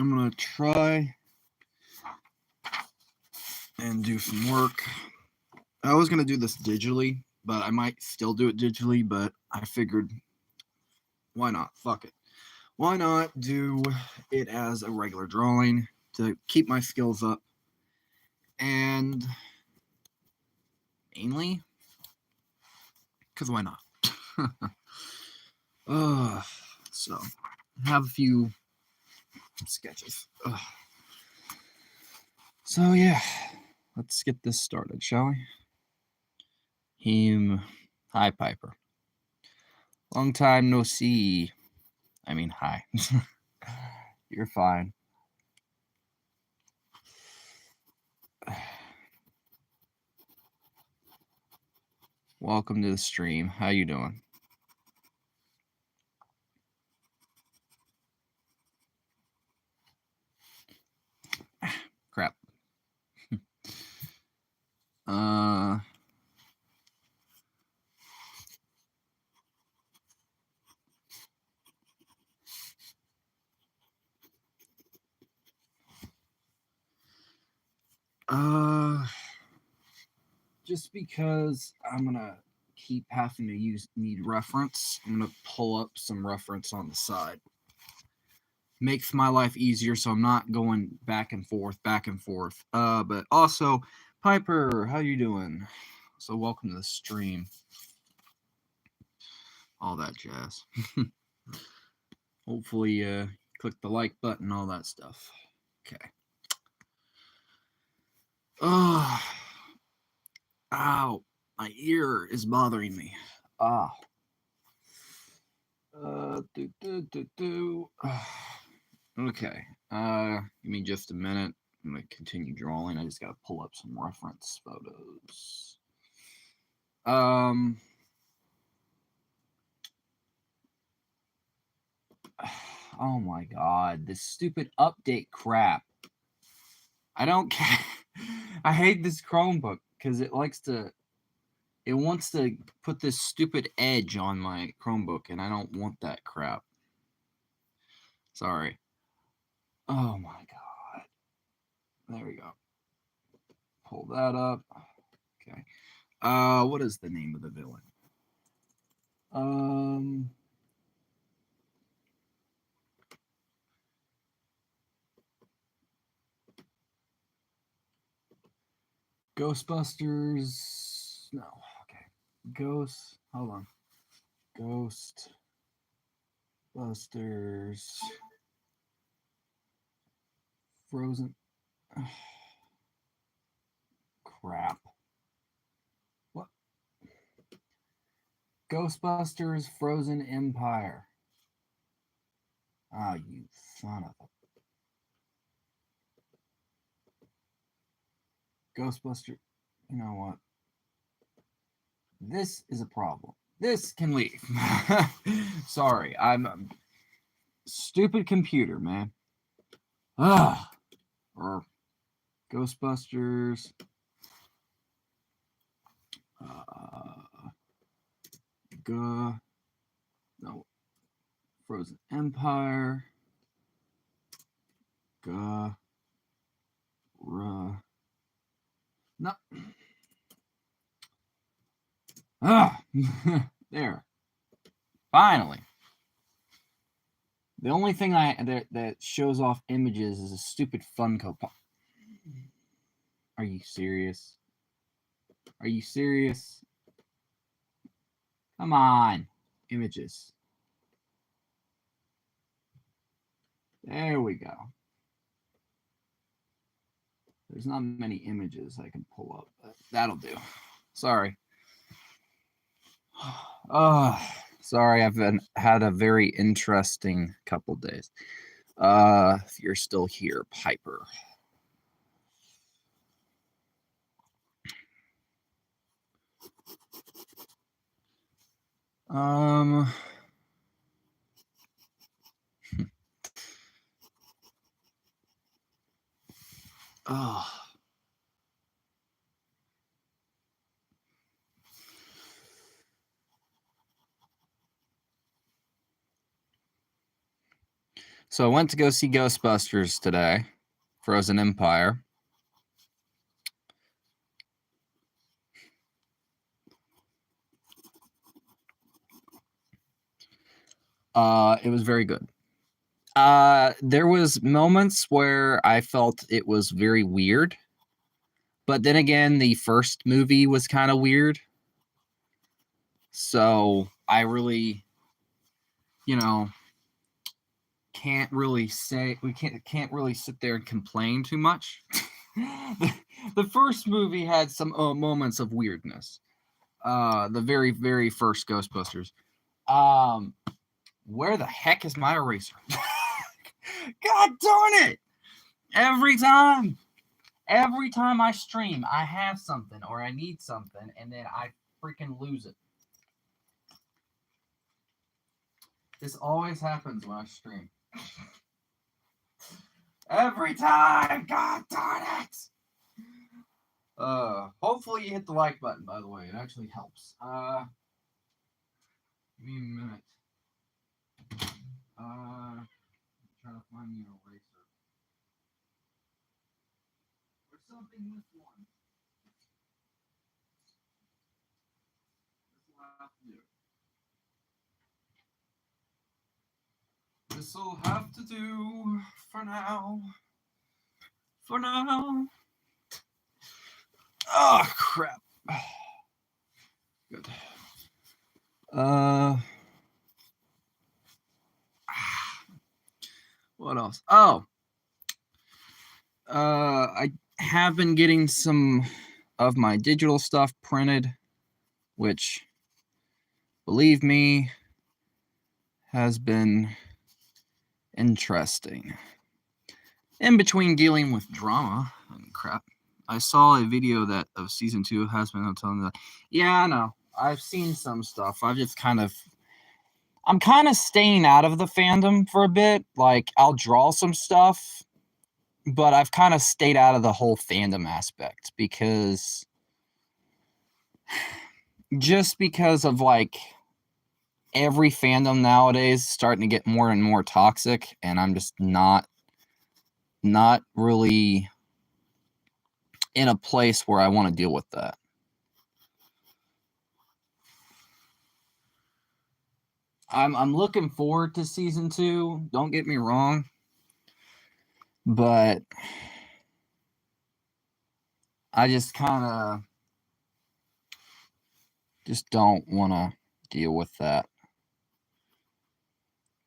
I'm going to try and do some work. I was going to do this digitally, but I might still do it digitally, but I figured, why not? Fuck it. Why not do it as a regular drawing to keep my skills up? And mainly, because why not? So, I have a few sketches. So, yeah, let's get this started, shall we? Hi, Piper. Long time no see. I mean, hi. You're fine. Welcome to the stream. How you doing? Crap. Just because I'm gonna keep having to need reference, I'm gonna pull up some reference on the side. Makes my life easier, so I'm not going back and forth. But also, Piper, how you doing? So welcome to the stream. All that jazz. Hopefully, click the like button, all that stuff. Okay. Ow, my ear is bothering me. Okay. Give me just a minute. I'm gonna continue drawing. I just gotta pull up some reference photos. Oh my god, this stupid update crap. I don't care. I hate this Chromebook because it wants to put this stupid edge on my Chromebook, and I don't want that crap. Sorry. Oh my god. There we go. Pull that up. Okay. What is the name of the villain? Ghostbusters. No. Okay. Hold on. Ghostbusters. Frozen. Crap. What? Ghostbusters Frozen Empire. Ah, you son of a... Ghostbuster. You know what? This is a problem. This can leave. Sorry, I'm a stupid computer, man. Or Ghostbusters. No. Frozen Empire. No. There. Finally. The only thing that shows off images is a stupid Funko Pop. Are you serious? Are you serious? Come on. Images. There we go. There's not many images I can pull up, but that'll do. Sorry. Sorry, I've had a very interesting couple days. If you're still here, Piper. So I went to go see Ghostbusters today, Frozen Empire. It was very good. There was moments where I felt it was very weird, but then again, the first movie was kind of weird. So I really, can't really say we can't really sit there and complain too much. the first movie had some moments of weirdness. The very very first Ghostbusters. Where the heck is my eraser? God darn it! Every time I stream, I have something or I need something, and then I freaking lose it. This always happens when I stream. Every time! God darn it! Hopefully you hit the like button, by the way. It actually helps. Give me a minute. I'm trying to find me an eraser. Or something with one. This will have to do. This'll have to do for now. For now. Oh, crap. Good. What else? Oh. I have been getting some of my digital stuff printed, which, believe me, has been interesting. In between dealing with drama and crap, I saw a video of season 2 has been telling that. Yeah, I know. I've seen some stuff. I'm kind of staying out of the fandom for a bit. Like, I'll draw some stuff, but I've kind of stayed out of the whole fandom aspect because of like every fandom nowadays starting to get more and more toxic, and I'm just not really in a place where I want to deal with that. I'm looking forward to season 2. Don't get me wrong, but I just kind of just don't want to deal with that.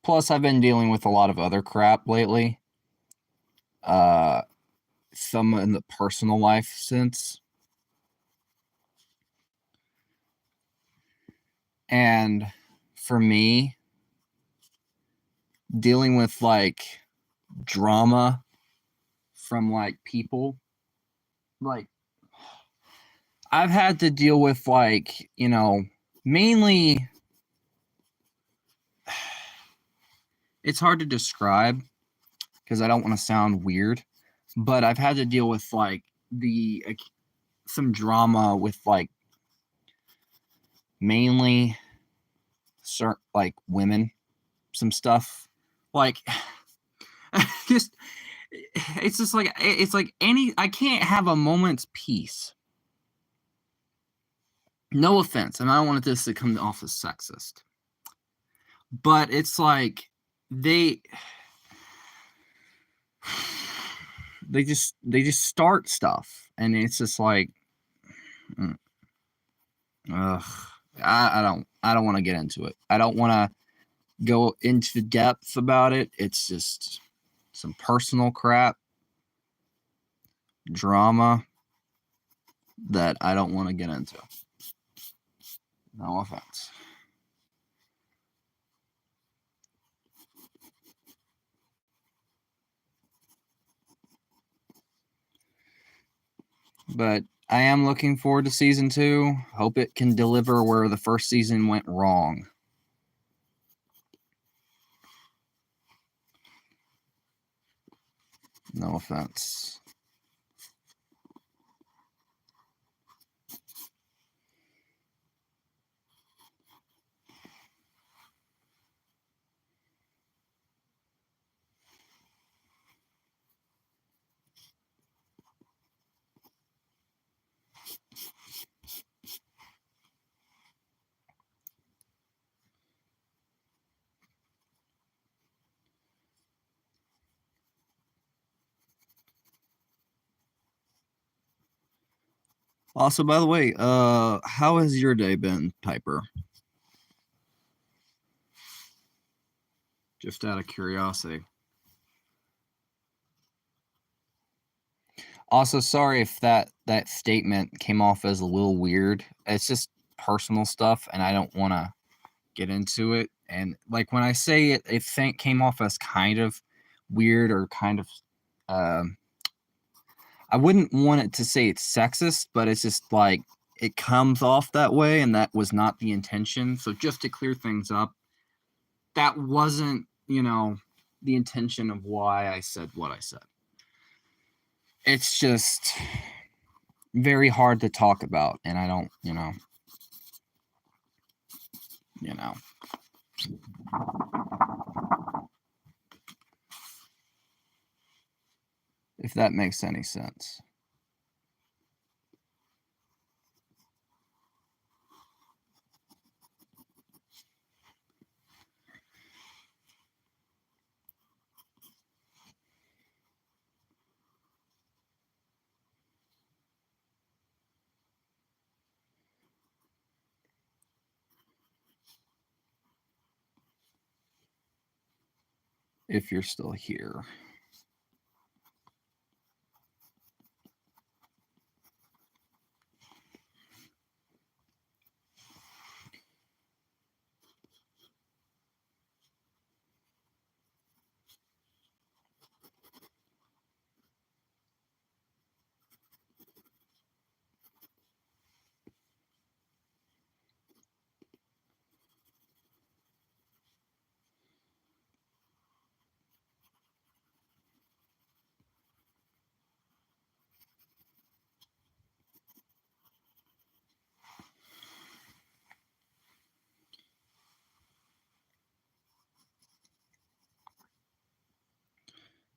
Plus, I've been dealing with a lot of other crap lately. Some in the personal life since. And for me, dealing with like drama from like people, like I've had to deal with like, mainly it's hard to describe because I don't want to sound weird, but I've had to deal with like some drama with like mainly certain like women, some stuff like just it's like I can't have a moment's peace. No offense, and I don't want this to come off as sexist, but it's like they just start stuff, and it's just like, ugh. I don't want to get into it. I don't want to go into depth about it. It's just some personal crap, drama that I don't want to get into. No offense. But I am looking forward to season 2. Hope it can deliver where the first season went wrong. No offense. Also, by the way, how has your day been, Piper? Just out of curiosity. Also, sorry if that statement came off as a little weird. It's just personal stuff, and I don't want to get into it. And like when I say it came off as kind of weird or kind of, um, I wouldn't want it to say it's sexist, but it's just like it comes off that way, and that was not the intention. So just to clear things up, that wasn't, the intention of why I said what I said. It's just very hard to talk about, and I don't, you know, if that makes any sense. If you're still here.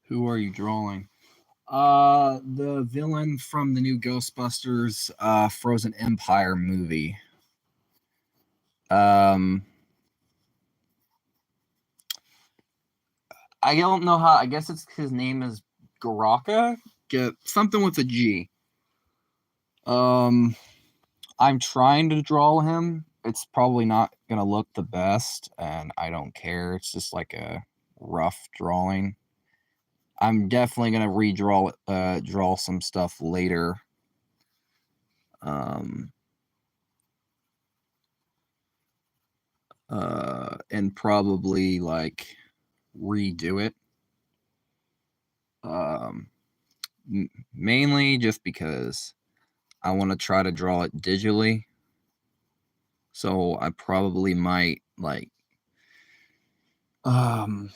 Who are you drawing? The villain from the new Ghostbusters Frozen Empire movie. Um I don't know how, I guess it's his name is Garaka? Get something with a G. Um I'm trying to draw him. It's probably not gonna look the best, and I don't care. It's just like a rough drawing. I'm definitely gonna redraw draw some stuff later. Um and probably like redo it. Um Mainly just because I want to try to draw it digitally. So I probably might like um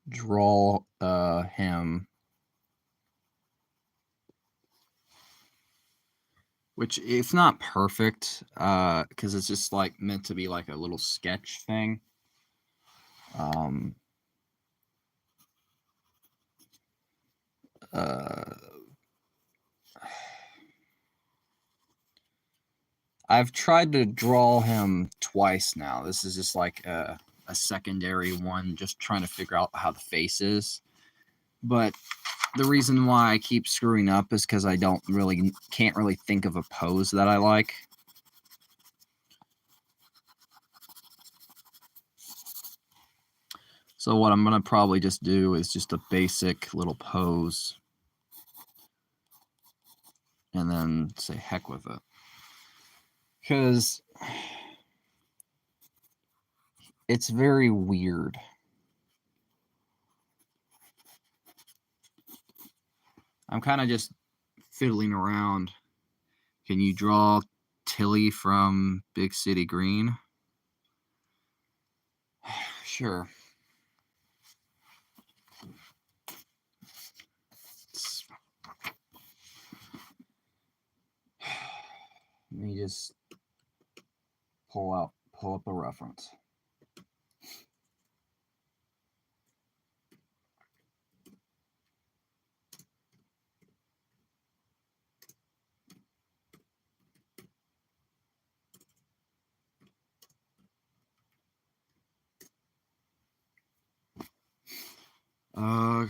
draw him, which it's not perfect because it's just like meant to be like a little sketch thing. Um uh I've tried to draw him twice now. This is just like a secondary one, just trying to figure out how the face is. But the reason why I keep screwing up is because I can't really think of a pose that I like. So what I'm gonna probably just do is just a basic little pose, and then say heck with it, because it's very weird. I'm kind of just fiddling around. Can you draw Tilly from Big City Green? Sure. Let me just pull up a reference.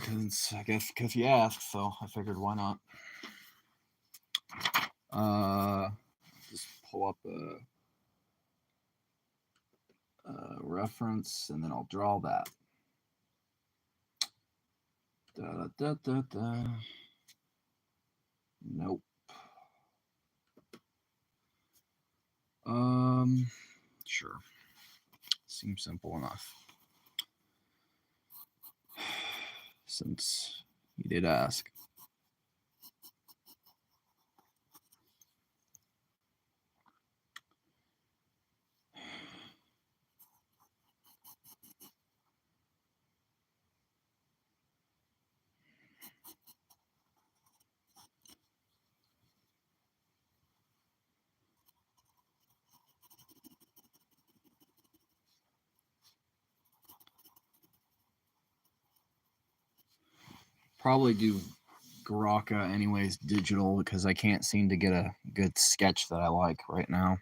I guess because you asked, so I figured why not. Just pull up a reference and then I'll draw that. Da, da, da, da. Nope. Sure. Seems simple enough. Since you did ask. Probably do Garaka anyways digital because I can't seem to get a good sketch that I like right now.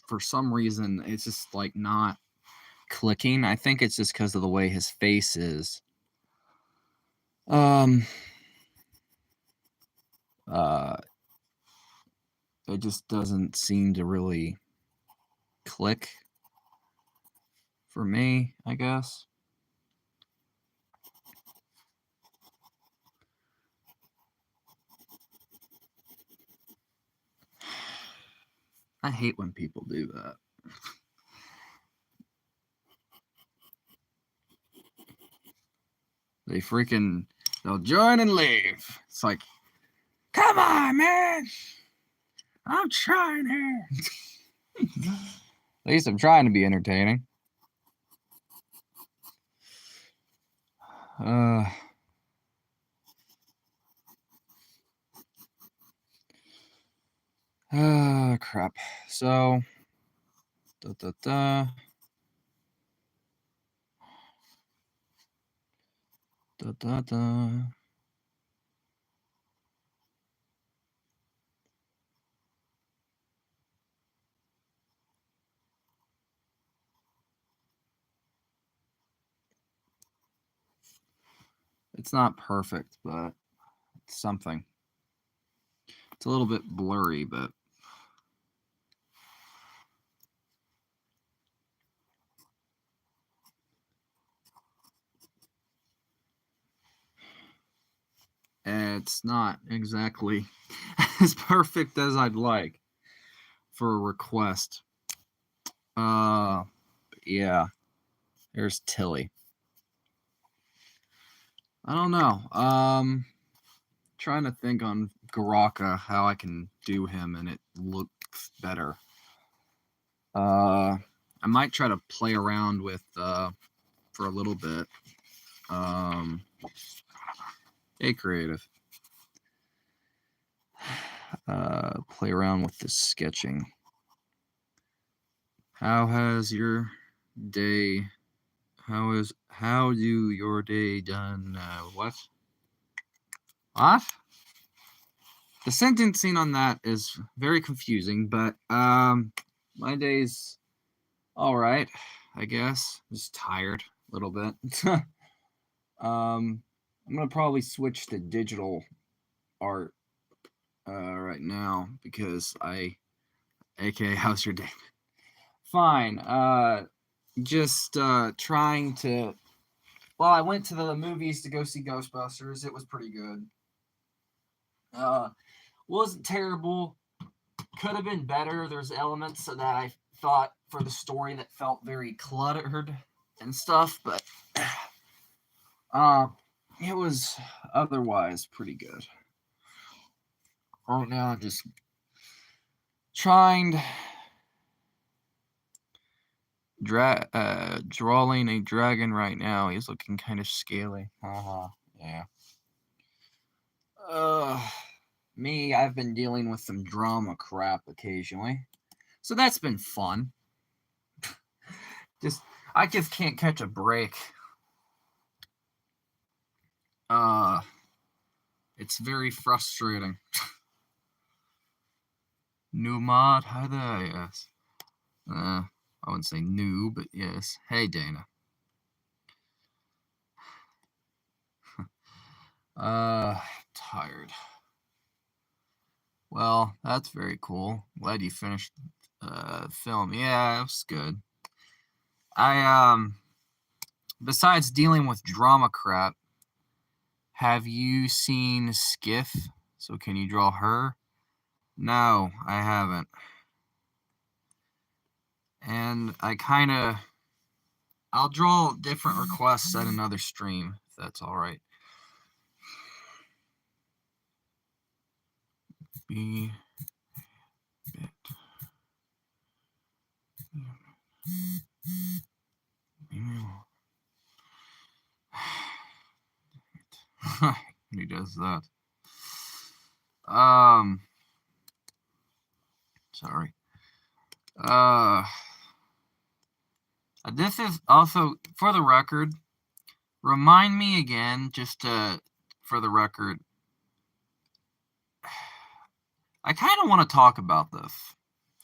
For some reason it's just like not clicking. I think it's just because of the way his face is. It just doesn't seem to really click for me, I guess. I hate when people do that. They'll join and leave. It's like, come on, man. I'm trying here. At least I'm trying to be entertaining. Crap. So, It's not perfect, but it's something. It's a little bit blurry, but it's not exactly as perfect as I'd like for a request. Yeah. There's Tilly. I don't know. Trying to think on Garaka how I can do him and it looks better. I might try to play around with for a little bit. Hey, creative. Play around with this sketching. How has your day? How do your day done? What? What? The sentencing on that is very confusing, but my day's all right, I guess. Just tired a little bit. I'm gonna probably switch to digital art right now because aka, how's your day? Fine. Just trying to. Well, I went to the movies to go see Ghostbusters. It was pretty good. Wasn't terrible. Could have been better. There's elements that I thought for the story that felt very cluttered and stuff, but it was otherwise pretty good. Right now, I'm just trying drawing a dragon right now. He's looking kind of scaly. Yeah. Me, I've been dealing with some drama crap occasionally. So that's been fun. I just can't catch a break. It's very frustrating. New mod, hi there, yes. I wouldn't say new, but yes. Hey, Dana. Tired. Well, that's very cool. Glad you finished film. Yeah, it was good. Besides dealing with drama crap, have you seen Skiff? So can you draw her? No, I haven't. And I'll draw different requests at another stream, if that's alright. Be bit. He does that. Sorry. This is also, for the record, remind me again, just for the record, I kind of want to talk about this.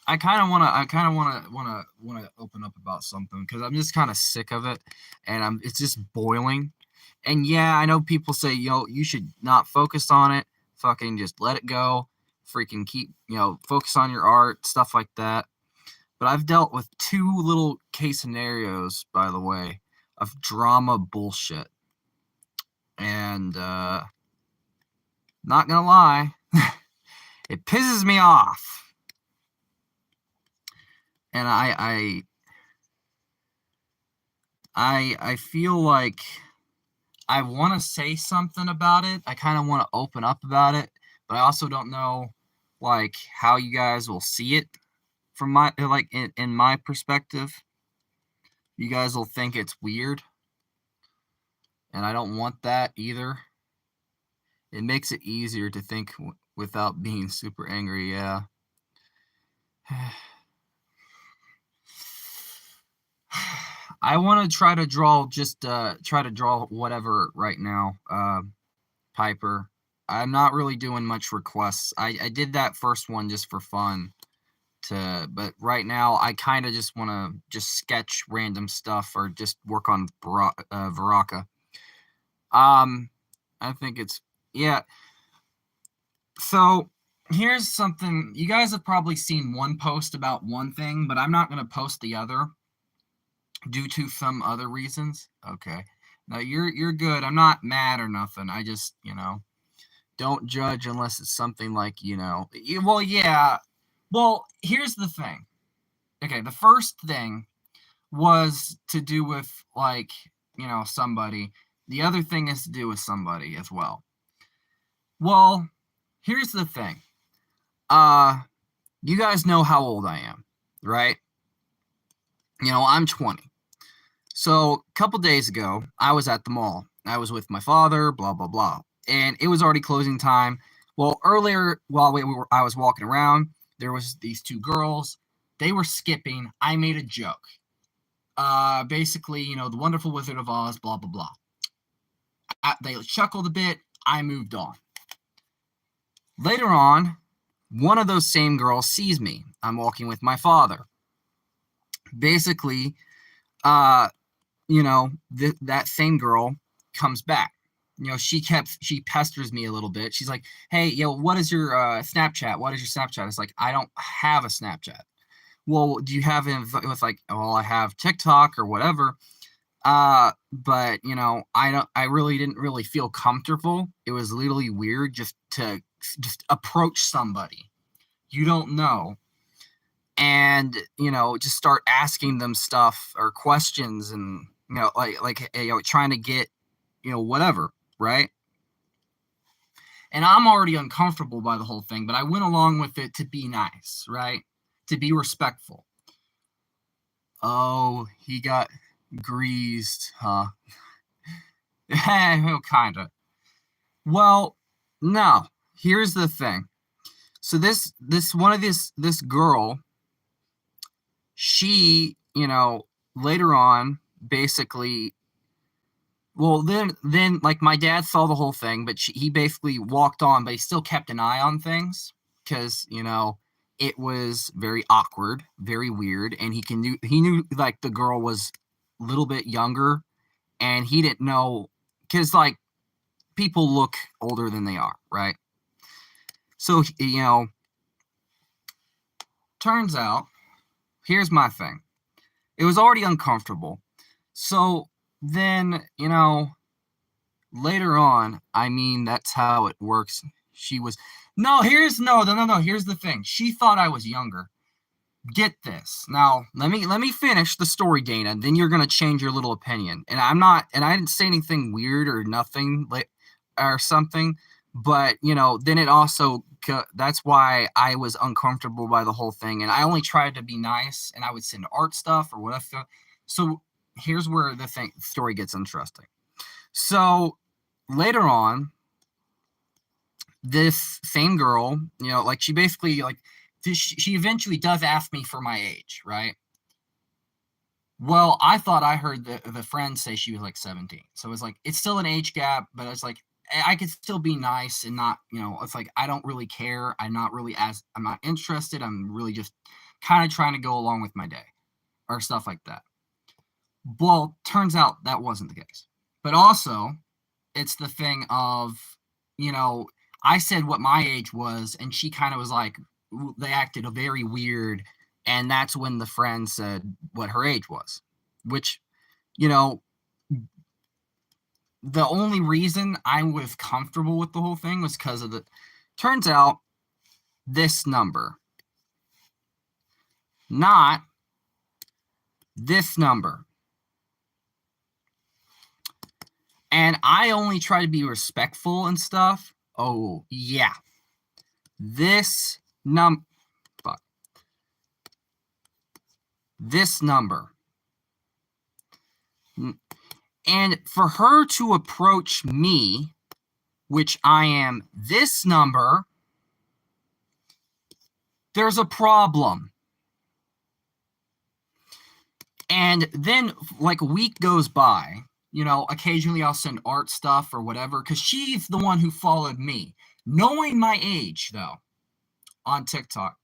I kind of want to open up about something because I'm just kind of sick of it, and it's just boiling. And yeah, I know people say, you should not focus on it. Fucking just let it go. Freaking keep, focus on your art, stuff like that. But I've dealt with 2 little case scenarios, by the way, of drama bullshit. And not gonna lie, it pisses me off. And I feel like I want to say something about it. I kind of want to open up about it, but I also don't know like how you guys will see it from my in my perspective. You guys will think it's weird, and I don't want that either. It makes it easier to think without being super angry. Yeah. I want to try to draw whatever right now, Piper. I'm not really doing much requests. I did that first one just for fun, but right now I kind of just want to just sketch random stuff or just work on Baraka. I think it's, yeah. So here's something. You guys have probably seen one post about one thing, but I'm not going to post the other due to some other reasons. Okay. No, you're good. I'm not mad or nothing. I just, don't judge unless it's something like, well, yeah. Well, here's the thing. Okay, the first thing was to do with like, somebody. The other thing is to do with somebody as well. Well, here's the thing. You guys know how old I am, right? I'm 20. So a couple days ago, I was at the mall. I was with my father, blah, blah, blah. And it was already closing time. Well, earlier, while I was walking around, there was these 2 girls. They were skipping. I made a joke. Basically, the Wonderful Wizard of Oz, blah, blah, blah. They chuckled a bit. I moved on. Later on, one of those same girls sees me. I'm walking with my father. Basically, that same girl comes back. She pesters me a little bit. She's like, hey, what is your Snapchat? What is your Snapchat? It's like, I don't have a Snapchat. Well, do you have it with like, well, I have TikTok or whatever. But I really didn't really feel comfortable. It was literally weird just to approach somebody you don't know and just start asking them stuff or questions and trying to get whatever, right? And I'm already uncomfortable by the whole thing, but I went along with it to be nice, right? To be respectful. Oh, he got greased, huh? Kinda. Well, no. Here's the thing. So this girl, she, later on, basically, well, then like my dad saw the whole thing, but he basically walked on, but he still kept an eye on things because, it was very awkward, very weird, and he knew like the girl was a little bit younger, and he didn't know because like people look older than they are, right? So, you know, turns out, here's my thing. It was already uncomfortable. So then, you know, later on, I mean, that's how it works. She was, no, here's, no, no, no, no, here's the thing. She thought I was younger. Get this. Now, let me finish the story, Dana. Then you're gonna change your little opinion. And I'm not, and I didn't say anything weird or nothing like or something. But you know, then it also that's why I was uncomfortable by the whole thing. And I only tried to be nice, and I would send art stuff or whatever. So here's where the story gets interesting. So later on, this same girl, you know, like she basically like she eventually does ask me for my age, right? Well, I thought I heard the friend say she was like 17. So it's like it's still an age gap, but it's like I could still be nice and not, you know, it's like I don't really care. I'm not interested. I'm really just kind of trying to go along with my day or stuff like that. Well, turns out that wasn't the case. But also, it's the thing of, you know, I said what my age was, and she kind of was like, they acted very weird, and that's when the friend said what her age was, which, you know, the only reason I was comfortable with the whole thing was because of the, turns out, this number, not this number. And I only try to be respectful and stuff. Oh, yeah. This this number. And for her to approach me, which I am this number, there's a problem. And then like a week goes by, you know, occasionally I'll send art stuff or whatever, because she's the one who followed me. Knowing my age, though, on TikTok,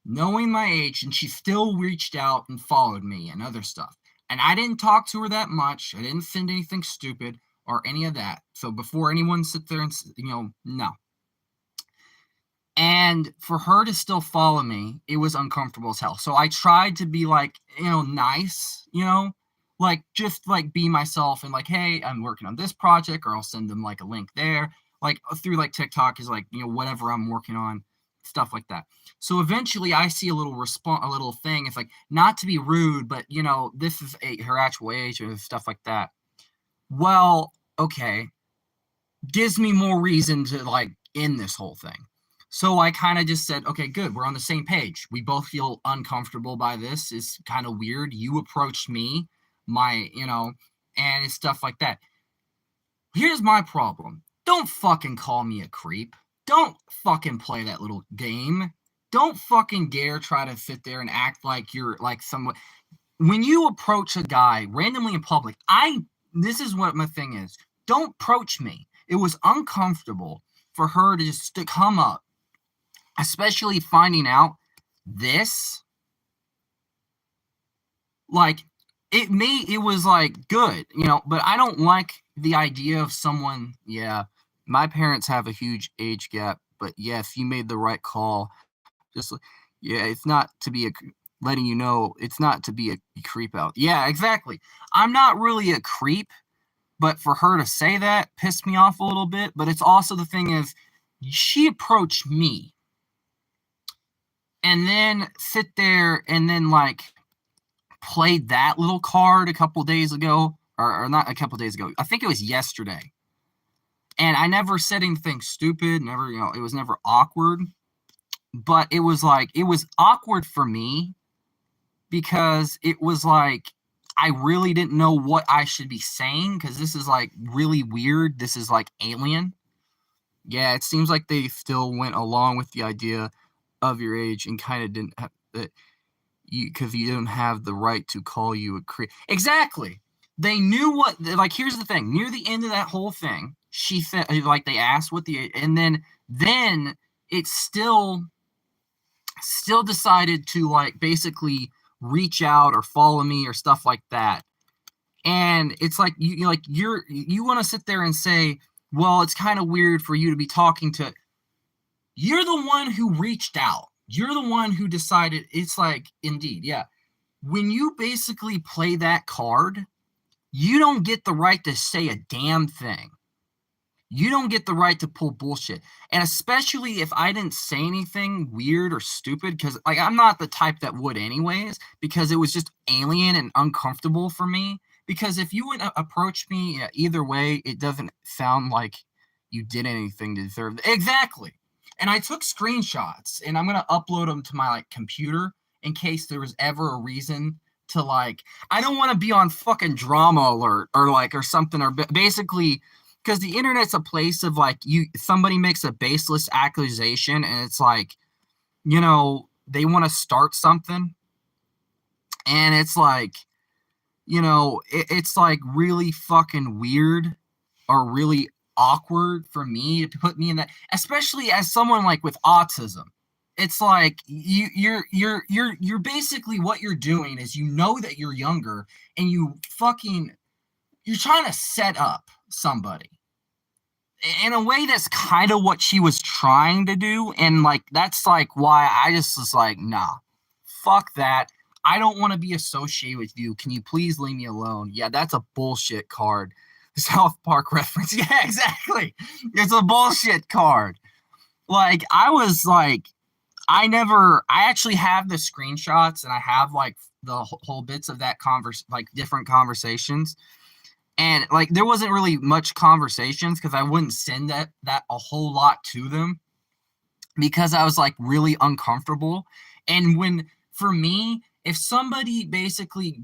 knowing my age, and she still reached out and followed me and other stuff. And I didn't talk to her that much. I didn't send anything stupid or any of that. So before anyone sit there and, you know, no. And for her to still follow me, it was uncomfortable as hell. So I tried to be like, you know, nice, you know, like just like be myself and like, hey, I'm working on this project, or I'll send them like a link there, like through like TikTok is like, you know, whatever I'm working on, stuff like that. So eventually I see a little response, a little thing. It's like, not to be rude, but you know, this is her actual age or stuff like that. Well, okay. Gives me more reason to like end this whole thing. So I kind of just said, okay, good. We're on the same page. We both feel uncomfortable by this. It's kind of weird. You approached me, you know, and it's stuff like that. Here's my problem. Don't fucking call me a creep. Don't fucking play that little game. Don't fucking dare try to sit there and act like you're like someone. When you approach a guy randomly in public, this is what my thing is. Don't approach me. It was uncomfortable for her to just to come up, especially finding out this. Like, it was like good, you know, but I don't like the idea of someone, yeah, my parents have a huge age gap, but yes, you made the right call. Just, yeah, it's not to be letting you know, it's not to be a creep out. Yeah, exactly. I'm not really a creep, but for her to say that pissed me off a little bit. But it's also the thing is, she approached me and then sit there and then like played that little card a couple days ago, or not a couple days ago. I think it was yesterday. And I never said anything stupid, never, you know, it was never awkward. But it was like, it was awkward for me because it was like, I really didn't know what I should be saying because this is like really weird. This is like alien. Yeah, it seems like they still went along with the idea of your age and kind of didn't have that. Because you don't have the right to call you a creep. Exactly. They knew what, like, here's the thing. Near the end of that whole thing, she said, like, they asked what and then it still decided to, like, basically reach out or follow me or stuff like that. And it's like, you want to sit there and say, well, it's kind of weird for you to be talking to. You're the one who reached out. You're the one who decided. It's like, indeed, yeah. When you basically play that card, you don't get the right to say a damn thing. You don't get the right to pull bullshit. And especially if I didn't say anything weird or stupid, because like I'm not the type that would anyways, because it was just alien and uncomfortable for me. Because if you would approach me either way, it doesn't sound like you did anything to deserve it. Exactly. And I took screenshots and I'm gonna upload them to my like computer in case there was ever a reason to like I don't want to be on fucking drama alert or like or something or basically because the internet's a place of like you somebody makes a baseless accusation and it's like they want to start something and it's like it's like really fucking weird or really awkward for me to put me in that, especially as someone like with autism. It's like you're basically what you're doing is that you're younger and you're trying to set up somebody in a way. That's kind of what she was trying to do, and like that's like why I just was like, nah, fuck that. I don't want to be associated with you. Can you please leave me alone? Yeah, that's a bullshit card. South Park reference. Yeah, exactly. It's a bullshit card. Like I was like I actually have the screenshots and I have like the whole bits of that like different conversations. And like there wasn't really much conversations because I wouldn't send that a whole lot to them because I was like really uncomfortable. And when for me, if somebody basically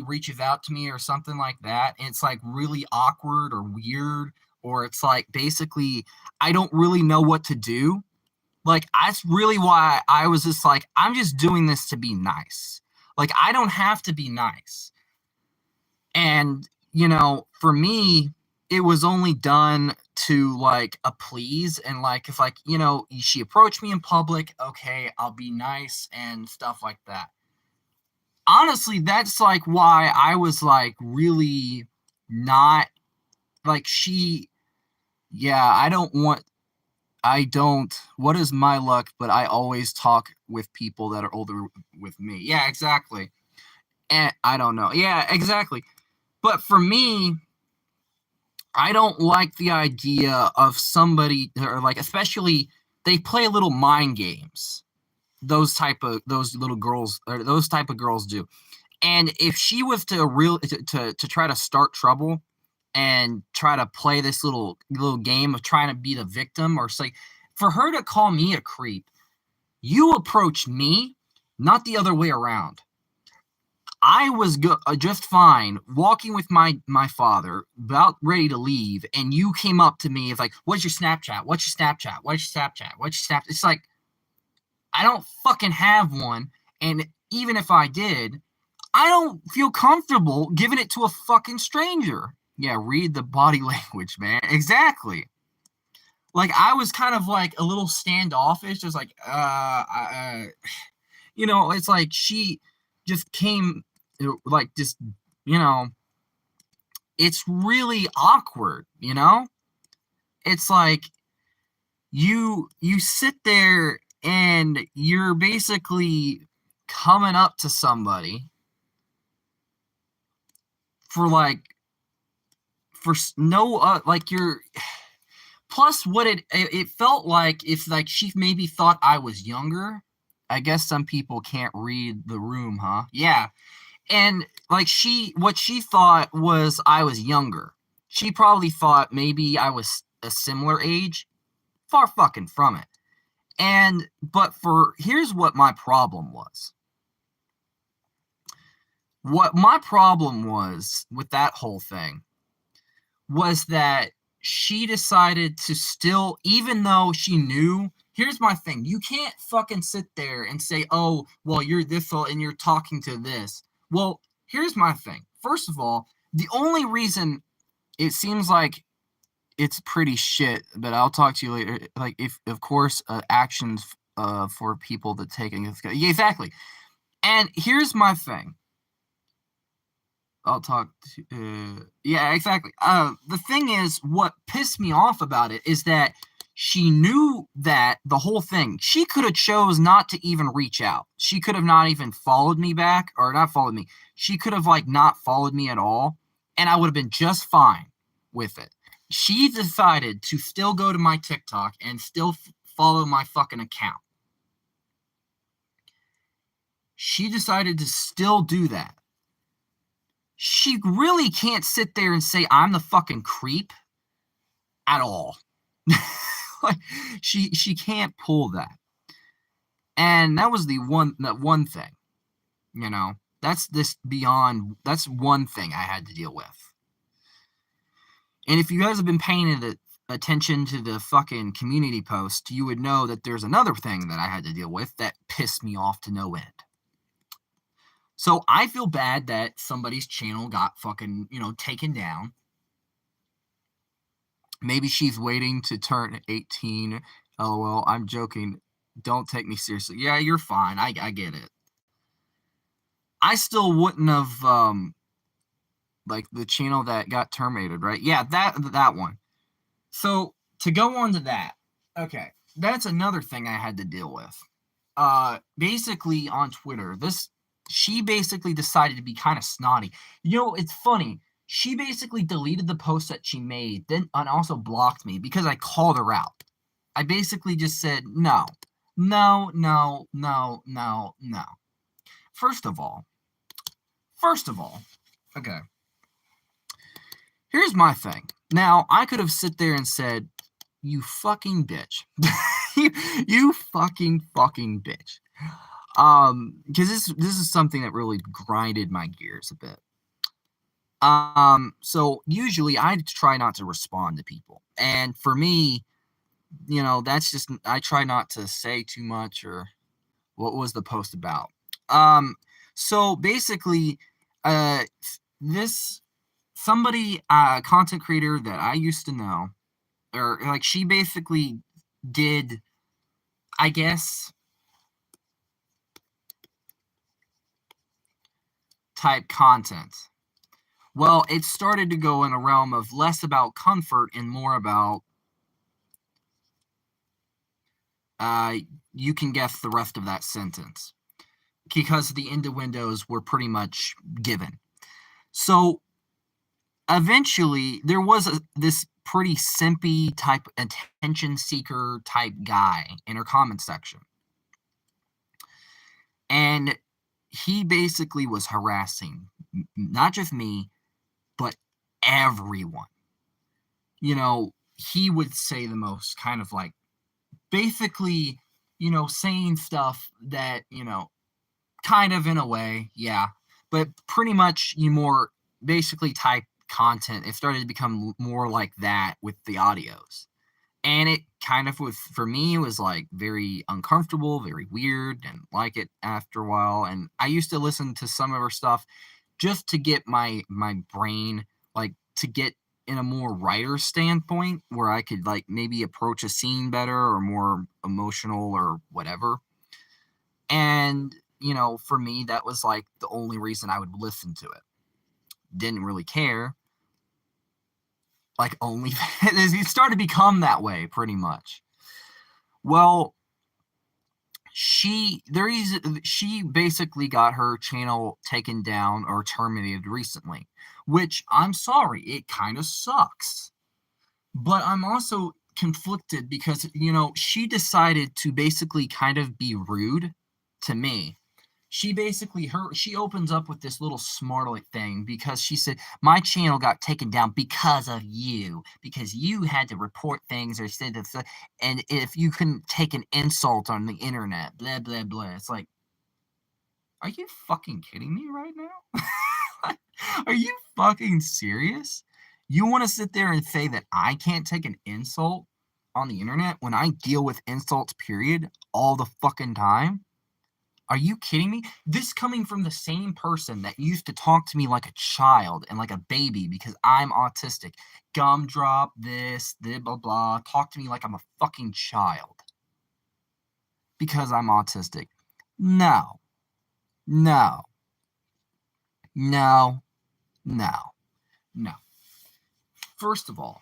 reaches out to me or something like that, and it's like really awkward or weird, or it's like basically I don't really know what to do. Like that's really why I was just like, I'm just doing this to be nice. Like I don't have to be nice. And, for me, it was only done to like a please and like if like, she approached me in public, okay, I'll be nice and stuff like that. Honestly, that's like why I was like really not like yeah, I don't what is my luck, but I always talk with people that are older with me. Yeah, exactly. And I don't know. Yeah, exactly. But for me, I don't like the idea of somebody or like especially they play little mind games. Those little girls or those type of girls do. And if she was to try to start trouble and try to play this little game of trying to be the victim or say for her to call me a creep, you approach me, not the other way around. I was just fine walking with my father, about ready to leave, and you came up to me. It's like, "What's your Snapchat? What's your Snapchat? What's your Snapchat? What's your Snapchat?" It's like I don't fucking have one, and even if I did, I don't feel comfortable giving it to a fucking stranger. Yeah, read the body language, man. Exactly. Like I was kind of like a little standoffish, just like it's like she just came like just you know it's really awkward. It's like you sit there and you're basically coming up to somebody for like for no like you're plus what it felt like if like she maybe thought I was younger. I guess some people can't read the room, huh? Yeah. And like what she thought was I was younger. She probably thought maybe I was a similar age. Far fucking from it. But here's what my problem was. What my problem was with that whole thing was that she decided to still, even though she knew, here's my thing. You can't fucking sit there and say, oh, well, you're this and you're talking to this. Well, here's my thing. First of all, the only reason it seems like it's pretty shit, but I'll talk to you later. Like, if, of course, actions for people to take. Yeah, exactly. And here's my thing. I'll talk to, yeah, exactly. The thing is, what pissed me off about it is that she knew that the whole thing, she could have chose not to even reach out. She could have not even followed me back, or not followed me. She could have like not followed me at all, and I would have been just fine with it. She decided to still go to my TikTok and still follow my fucking account. She decided to still do that. She really can't sit there and say I'm the fucking creep at all. Like, she can't pull that. And that was that one thing, you know. That's one thing I had to deal with. And if you guys have been paying attention to the fucking community post, you would know that there's another thing that I had to deal with that pissed me off to no end. So I feel bad that somebody's channel got fucking, taken down. Maybe she's waiting to turn 18. LOL. I'm joking. Don't take me seriously. Yeah, you're fine. I get it. I still wouldn't have like the channel that got terminated, right? Yeah, that one. So to go on to that, okay, that's another thing I had to deal with. Basically on Twitter, she basically decided to be kind of snotty. It's funny. She basically deleted the post that she made, then and also blocked me because I called her out. I basically just said no, no, no, no, no, no. First of all, okay. Here's my thing. Now I could have sit there and said, "You fucking bitch," you fucking bitch. Because this is something that really grinded my gears a bit. So usually I try not to respond to people, and for me, that's just, I try not to say too much. Or what was the post about? So basically, this somebody, content creator that I used to know, or like, she basically did, I guess, type content. Well, it started to go in a realm of less about comfort and more about, you can guess the rest of that sentence, because the innuendos were pretty much given. So eventually there was this pretty simpy type attention seeker type guy in her comment section. And he basically was harassing not just me, but everyone. He would say the most kind of like, basically, saying stuff that, kind of in a way, yeah, but pretty much you more basically type content. It started to become more like that with the audios. And it kind of was, for me, it was like very uncomfortable, very weird, and like it after a while. And I used to listen to some of her stuff just to get my brain, like, to get in a more writer standpoint where I could like maybe approach a scene better or more emotional or whatever. And, for me, that was like the only reason I would listen to it. Didn't really care. Like, only it started to become that way pretty much. Well, she basically got her channel taken down or terminated recently, which I'm sorry, it kind of sucks. But I'm also conflicted because, she decided to basically kind of be rude to me. She basically, she opens up with this little smart aleck thing because she said, my channel got taken down because of you, because you had to report things or say that, and if you couldn't take an insult on the internet, blah, blah, blah. It's like, are you fucking kidding me right now? Are you fucking serious? You want to sit there and say that I can't take an insult on the internet when I deal with insults, period, all the fucking time? Are you kidding me? This coming from the same person that used to talk to me like a child and like a baby because I'm autistic. Gumdrop, this, blah, blah, blah. Talk to me like I'm a fucking child because I'm autistic. No. No. No. No. No. First of all,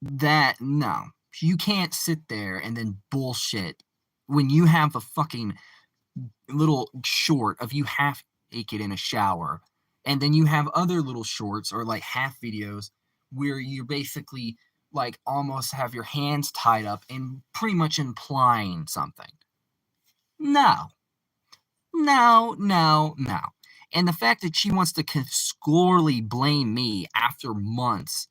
no. You can't sit there and then bullshit when you have a fucking little short of you half naked in a shower, and then you have other little shorts or like half videos where you're basically like almost have your hands tied up and pretty much implying something. No, no, no, no. And the fact that she wants to scorely blame me after months.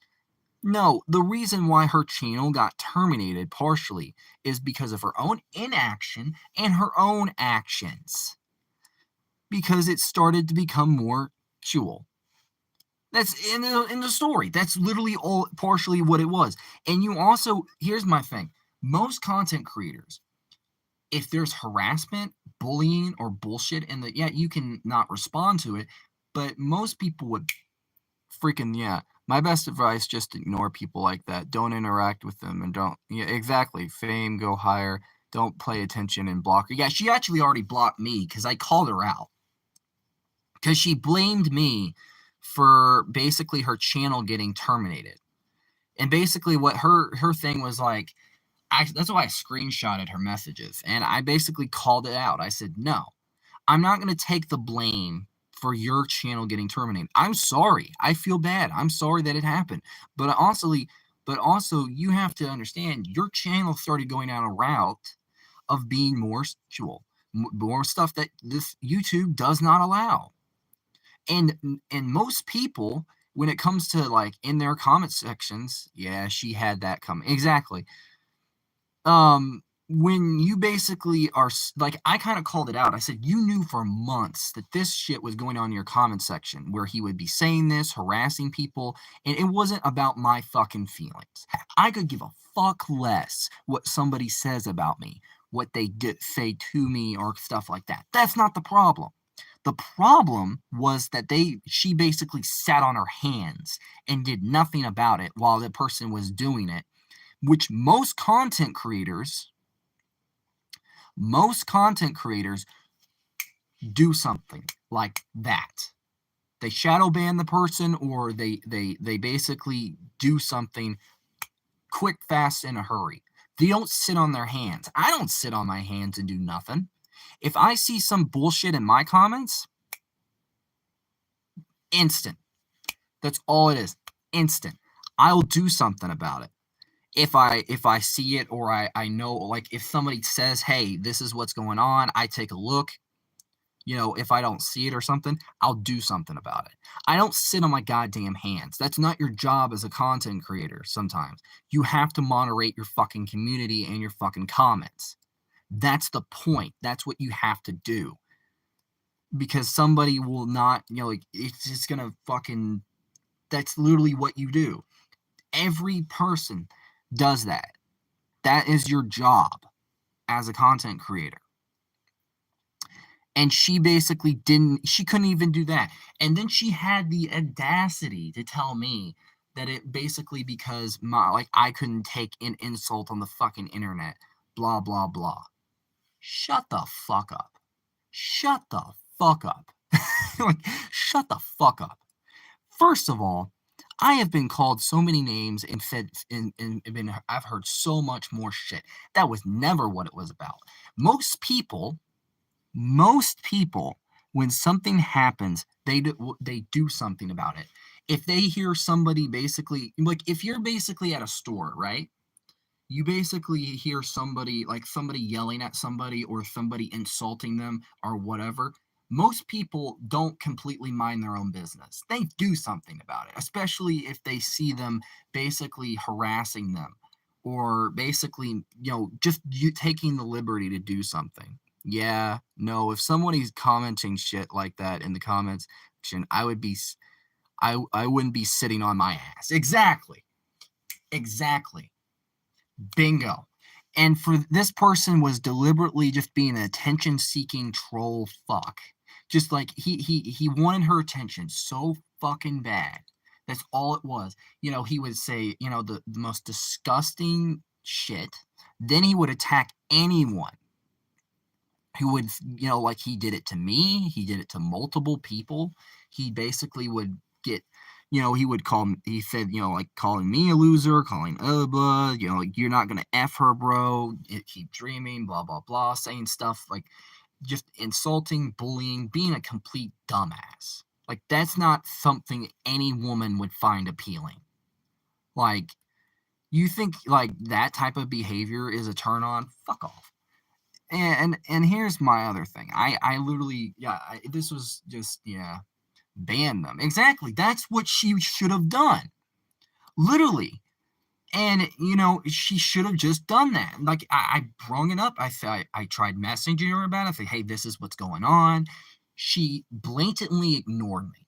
No, the reason why her channel got terminated partially is because of her own inaction and her own actions. Because it started to become more sexual. That's in the story. That's literally all partially what it was. And you also, here's my thing. Most content creators, if there's harassment, bullying, or bullshit in the, yeah, you can not respond to it, but most people would freaking, yeah. My best advice, just ignore people like that. Don't interact with them and don't, yeah, exactly. Fame, go higher. Don't pay attention and block her. Yeah, she actually already blocked me because I called her out. Because she blamed me for basically her channel getting terminated. And basically what her thing was like, that's why I screenshotted her messages. And I basically called it out. I said, no, I'm not going to take the blame for your channel getting terminated. I'm sorry. I feel bad. I'm sorry that it happened. But also you have to understand your channel started going down a route of being more sexual, more stuff that this YouTube does not allow. And most people, when it comes to like in their comment sections, yeah, she had that coming. Exactly. When you basically are like, I kind of called it out. I said, you knew for months that this shit was going on in your comment section where he would be saying this, harassing people, and it wasn't about my fucking feelings. I could give a fuck less what somebody says about me, what they say to me, or stuff like that. That's not the problem. The problem was that she basically sat on her hands and did nothing about it while the person was doing it, which most content creators do something like that. They shadow ban the person, or they basically do something quick, fast, in a hurry. They don't sit on their hands. I don't sit on my hands and do nothing. If I see some bullshit in my comments, instant. That's all it is. Instant. I'll do something about it. If I see it, or I know, like if somebody says, hey, this is what's going on, I take a look. If I don't see it or something, I'll do something about it. I don't sit on my goddamn hands. That's not your job as a content creator sometimes. You have to moderate your fucking community and your fucking comments. That's the point. That's what you have to do. Because somebody will not, like, it's just gonna fucking, that's literally what you do. Every person does that. That is your job as a content creator. And she basically she couldn't even do that. And then she had the audacity to tell me that it basically because I couldn't take an insult on the fucking internet, blah, blah, blah. Shut the fuck up. Shut the fuck up. Like, shut the fuck up. First of all, I have been called so many names and said, I've heard so much more shit. That was never what it was about. Most people, when something happens, they do something about it. If they hear somebody basically, like if you're basically at a store, right? You basically hear somebody yelling at somebody or somebody insulting them or whatever. Most people don't completely mind their own business. They do something about it, especially if they see them basically harassing them or basically, just you taking the liberty to do something. Yeah, no, if somebody's commenting shit like that in the comments section, I wouldn't be sitting on my ass. Exactly. Bingo. And for this person was deliberately just being an attention-seeking troll fuck. Just like he wanted her attention so fucking bad. That's all it was. He would say, the most disgusting shit. Then he would attack anyone who would, like he did it to me. He did it to multiple people. He basically would get, he would he said, like calling me a loser, calling blah, like you're not gonna F her, bro. Keep dreaming, blah, blah, blah, saying stuff like just insulting, bullying, being a complete dumbass. Like, that's not something any woman would find appealing. Like, you think like that type of behavior is a turn on? Fuck off. And here's my other thing. I literally, this was just, ban them. Exactly. That's what she should have done. Literally. And, she should have just done that. Like, I brung it up. I said, I tried messaging her about it. I said, hey, this is what's going on. She blatantly ignored me.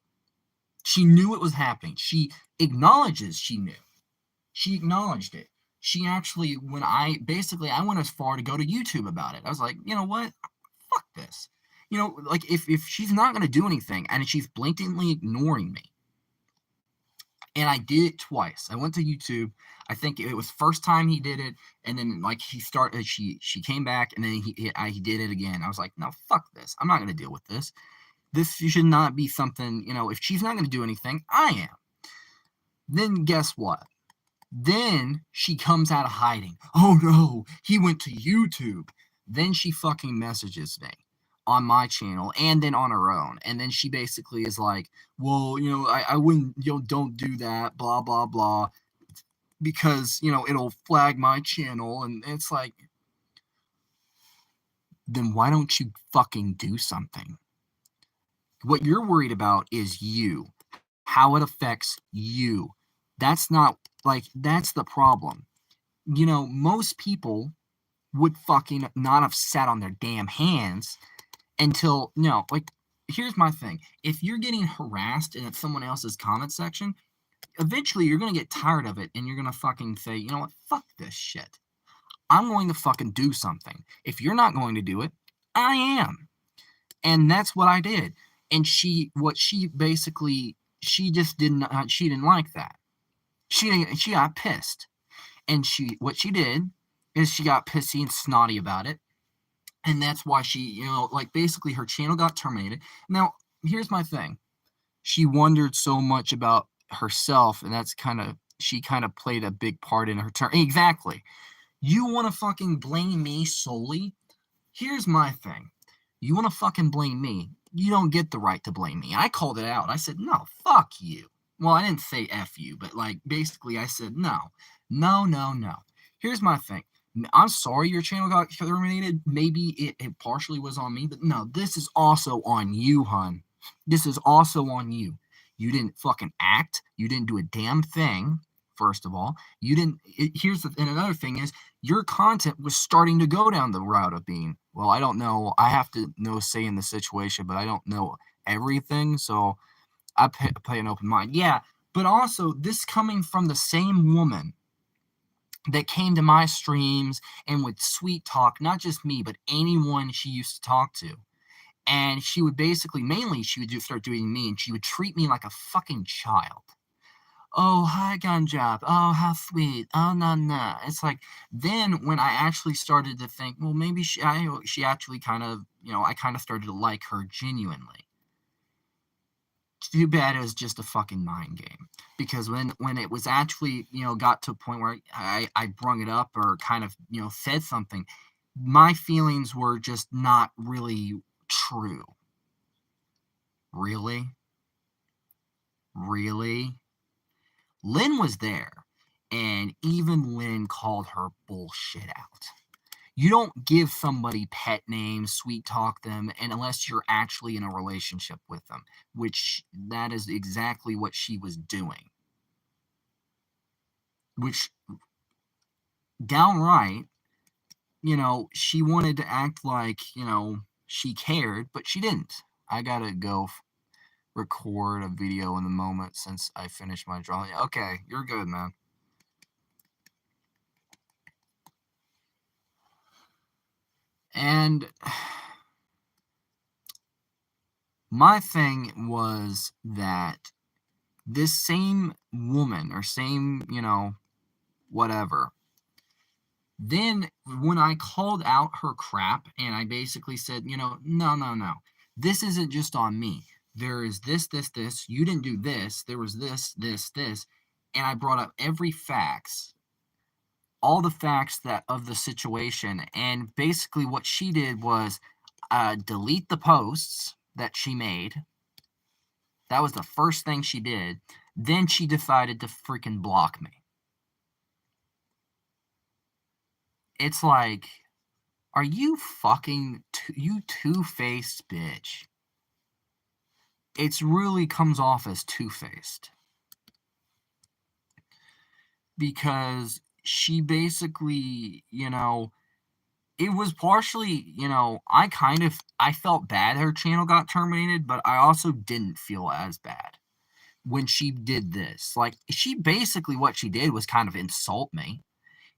She knew it was happening. She acknowledges she knew. She acknowledged it. She actually, when I went as far to go to YouTube about it. I was like, you know what? Fuck this. Like, if she's not going to do anything and she's blatantly ignoring me, and I did it twice. I went to YouTube. I think it was first time he did it, and then like she came back, and then he did it again. I was like, no, fuck this. I'm not going to deal with this. This should not be something, if she's not going to do anything, I am. Then guess what? Then she comes out of hiding. Oh no, he went to YouTube. Then she fucking messages me on my channel and then on her own. And then she basically is like, well, I wouldn't, don't do that, blah, blah, blah, because, it'll flag my channel. And it's like, then why don't you fucking do something? What you're worried about is you, how it affects you. That's not, like, that's the problem. Most people would fucking not have sat on their damn hands until, like, here's my thing. If you're getting harassed in someone else's comment section, eventually you're going to get tired of it and you're going to fucking say, you know what, fuck this shit. I'm going to fucking do something. If you're not going to do it, I am. And that's what I did. And she just didn't, she didn't like that. She got pissed. And what she did is she got pissy and snotty about it. And that's why she, like, basically her channel got terminated. Now, here's my thing. She wondered so much about herself, and she kind of played a big part in her turn. Exactly. You want to fucking blame me solely? Here's my thing. You want to fucking blame me? You don't get the right to blame me. I called it out. I said, no, fuck you. Well, I didn't say F you, but, like, basically I said, no. Here's my thing. I'm sorry your channel got terminated. Maybe it partially was on me, but no, this is also on you, hun. This is also on you. You didn't fucking act. You didn't do a damn thing, first of all. You didn't. And another thing is, your content was starting to go down the route of being, well, I don't know. I have to know say in the situation, but I don't know everything. So I play an open mind. Yeah, but also this coming from the same woman that came to my streams and would sweet talk, not just me, but anyone she used to talk to. And she would basically, mainly, she would just start doing me, and she would treat me like a fucking child. Oh, hi, Gunjob. Oh, how sweet. Oh, no. It's like, then when I actually started to think, well, maybe she actually kind of, I kind of started to like her genuinely. Too bad it was just a fucking mind game. Because when it was actually, got to a point where I brung it up or kind of, said something, my feelings were just not really true. Really? Lynn was there, and even Lynn called her bullshit out. You don't give somebody pet names, sweet talk them, and unless you're actually in a relationship with them, which that is exactly what she was doing. Which, downright, she wanted to act like, she cared, but she didn't. I gotta go record a video in the moment since I finished my drawing. Okay, you're good, man. And my thing was that this same woman or same, whatever, then when I called out her crap and I basically said, no, this isn't just on me. there is this, you didn't do this, there was this, and I brought up every facts, all the facts that of the situation, and basically what she did was delete the posts that she made. That was the first thing she did. Then she decided to freaking block me. It's like, are you fucking you two-faced bitch? It's really comes off as two-faced. Because she basically, it was partially, I felt bad her channel got terminated, but I also didn't feel as bad when she did this. Like, she basically, what she did was kind of insult me.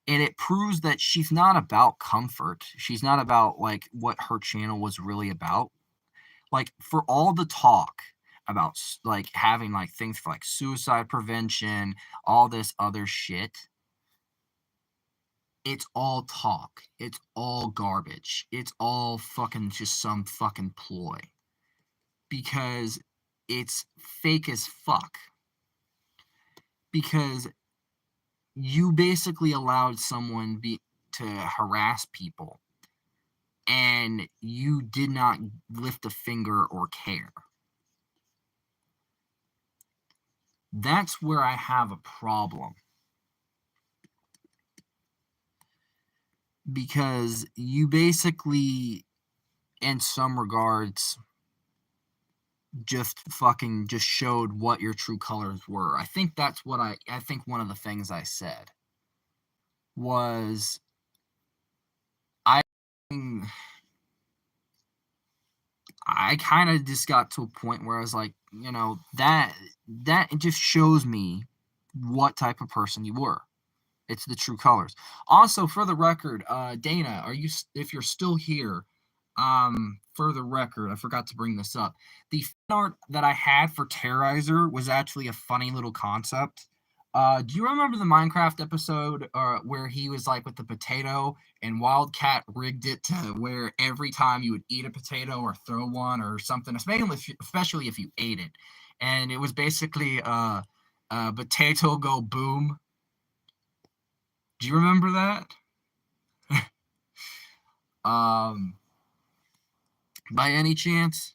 And it proves that she's not about comfort. She's not about, like, what her channel was really about. Like, for all the talk about, like, having, like, things for, like, suicide prevention, all this other shit, it's all talk. It's all garbage. It's all fucking just some fucking ploy. Because it's fake as fuck. Because you basically allowed someone to harass people, and you did not lift a finger or care. That's where I have a problem. Because you basically, in some regards, just showed what your true colors were. I think that's what I think one of the things I said was I kind of just got to a point where I was like, that just shows me what type of person you were. It's the true colors. Also, for the record, Dana, if you're still here, for the record, I forgot to bring this up. The fan art that I had for Terrorizer was actually a funny little concept. Do you remember the Minecraft episode where he was like with the potato and Wildcat rigged it to where every time you would eat a potato or throw one or something, especially if you ate it, and it was basically potato go boom. Do you remember that? By any chance?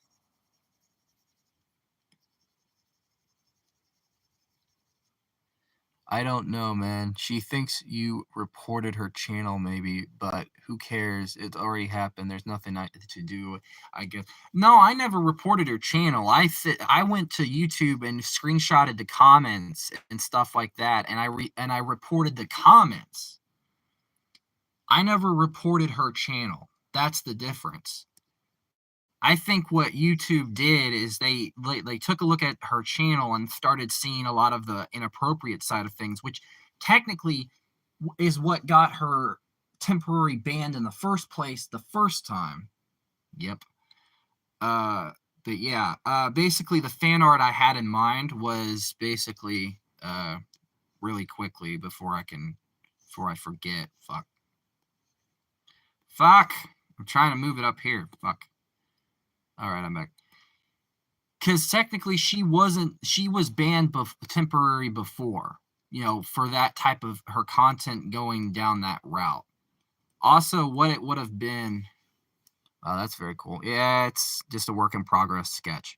I don't know, man. She thinks you reported her channel, maybe, but who cares? It's already happened. There's nothing to do, I guess. No, I never reported her channel. I went to YouTube and screenshotted the comments and stuff like that, and I reported the comments. I never reported her channel. That's the difference. I think what YouTube did is they took a look at her channel and started seeing a lot of the inappropriate side of things, which technically is what got her temporary banned in the first place the first time. Yep. But yeah, basically the fan art I had in mind was basically really quickly before I forget. Fuck. I'm trying to move it up here. Fuck. All right, I'm back. Because technically she was banned temporary before, for that type of her content going down that route. Also, what it would have been, oh, that's very cool. Yeah, it's just a work in progress sketch.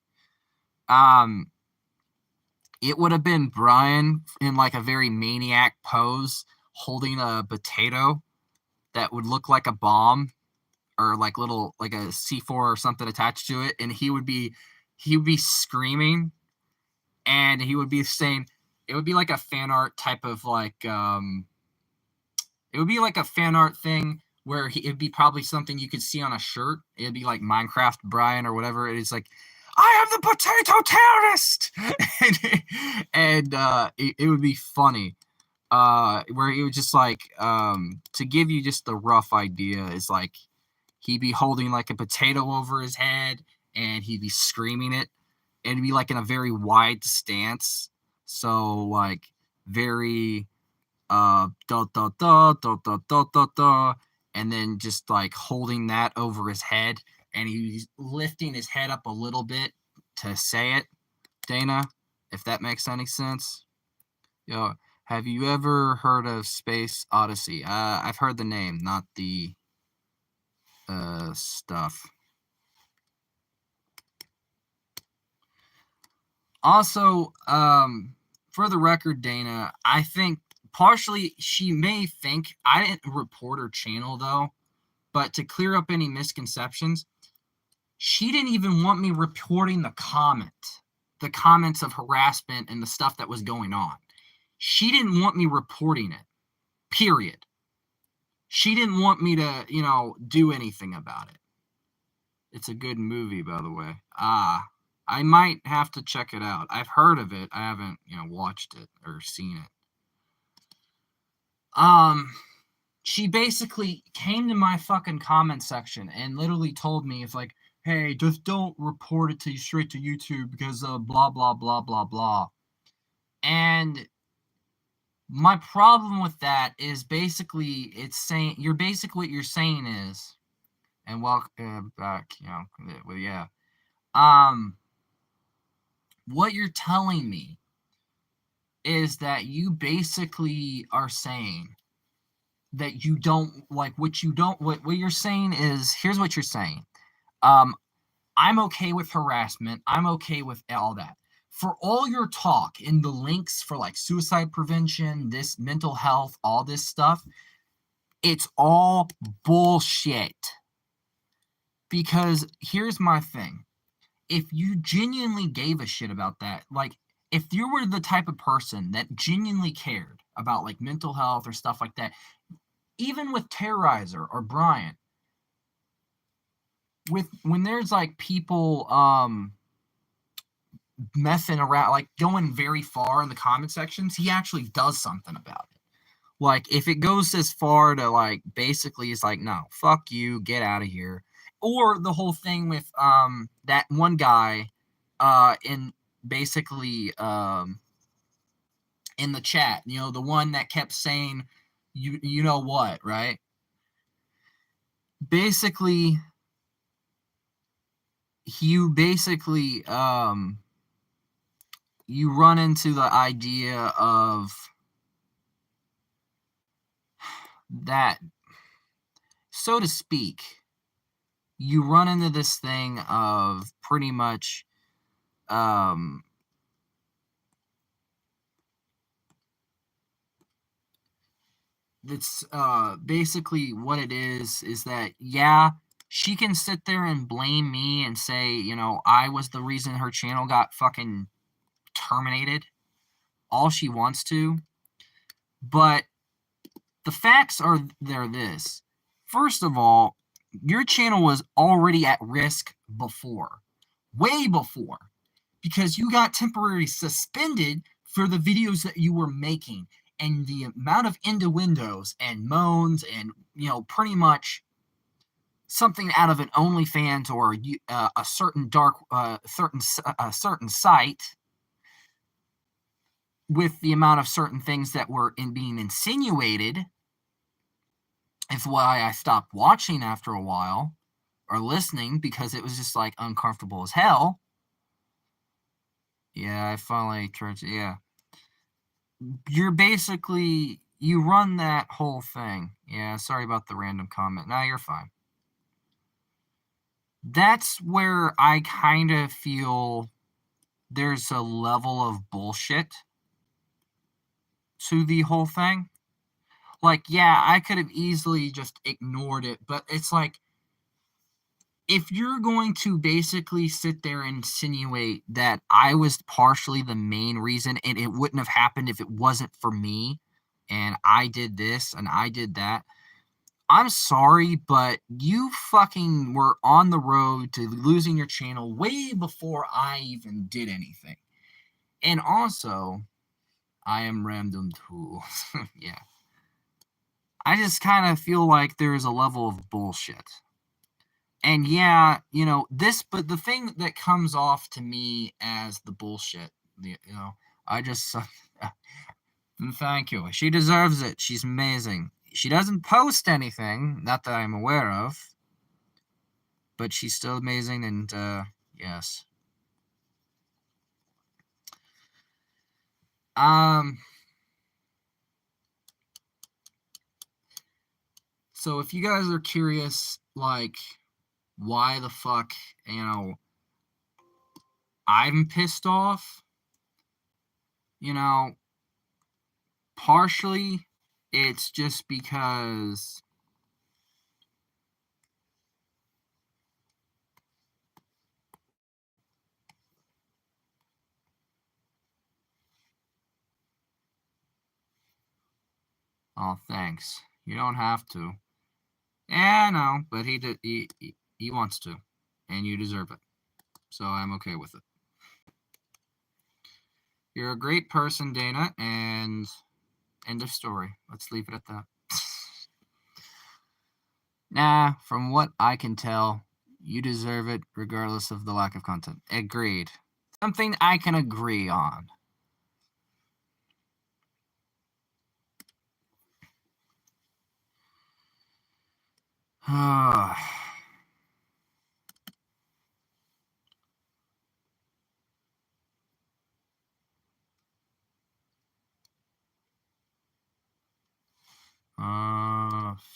It would have been Brian in like a very maniac pose holding a potato that would look like a bomb or like a C4 or something attached to it, and he would be screaming, and he would be saying, it would be like a fan art type of like it would be like a fan art thing where it'd be probably something you could see on a shirt. It'd be like Minecraft Brian or whatever. It's like, I am the potato terrorist, and it would be funny. Where it would just like to give you just the rough idea is like he'd be holding like a potato over his head and he'd be screaming it, and it'd be like in a very wide stance, so like very da da da da da da da da, and then just like holding that over his head, and he's lifting his head up a little bit to say it, Dana, if that makes any sense. Yo, have you ever heard of Space Odyssey? I've heard the name, not the stuff. Also, for the record, Dana, I think partially she may think I didn't report her channel though, but to clear up any misconceptions, she didn't even want me reporting the comments of harassment and the stuff that was going on. She didn't want me reporting it, period. She didn't want me to, do anything about it. It's a good movie, by the way. I might have to check it out. I've heard of it. I haven't, watched it or seen it. She basically came to my fucking comment section and literally told me, it's like, hey, just don't report it straight to YouTube because blah, blah, blah, blah, blah. And my problem with that is basically it's saying, what you're saying is, and welcome back, yeah. What you're telling me is that you basically are saying that you don't like what you're saying is, here's what you're saying. I'm okay with harassment. I'm okay with all that. For all your talk in the links for like suicide prevention, this mental health, all this stuff, it's all bullshit. Because here's my thing. If you genuinely gave a shit about that, like if you were the type of person that genuinely cared about like mental health or stuff like that, even with Terrorizer or Brian, when there's like people messing around, like going very far in the comment sections, he actually does something about it. Like if it goes as far to like basically it's like, no, fuck you, get out of here. Or the whole thing with that one guy in basically in the chat, the one that kept saying you know what, right? Basically you run into the idea of that, so to speak, you run into this thing of pretty much that's basically what it is that, yeah, she can sit there and blame me and say, I was the reason her channel got fucking terminated all she wants to, but the facts are this. First of all, your channel was already at risk before, way before, because you got temporarily suspended for the videos that you were making, and the amount of innuendos and moans and, pretty much something out of an OnlyFans or a certain certain site, with the amount of certain things that were being insinuated, is why I stopped watching after a while, or listening, because it was just like uncomfortable as hell. Yeah, I finally tried to, yeah. You're basically, you run that whole thing. Yeah, sorry about the random comment. No, you're fine. That's where I kind of feel there's a level of bullshit to the whole thing. Like, yeah, I could have easily just ignored it, but it's like, if you're going to basically sit there and insinuate that I was partially the main reason and it wouldn't have happened if it wasn't for me and I did this and I did that, I'm sorry, but you fucking were on the road to losing your channel way before I even did anything. And also, I am random tools. Yeah. I just kind of feel like there's a level of bullshit. And yeah, but the thing that comes off to me as the bullshit, I just, thank you. She deserves it. She's amazing. She doesn't post anything, not that I'm aware of, but she's still amazing, and yes. So if you guys are curious, like, why the fuck, I'm pissed off, partially it's just because oh, thanks. You don't have to. Yeah, no, but he did. He wants to, and you deserve it. So I'm okay with it. You're a great person, Dana, and end of story. Let's leave it at that. Nah, from what I can tell, you deserve it regardless of the lack of content. Agreed. Something I can agree on.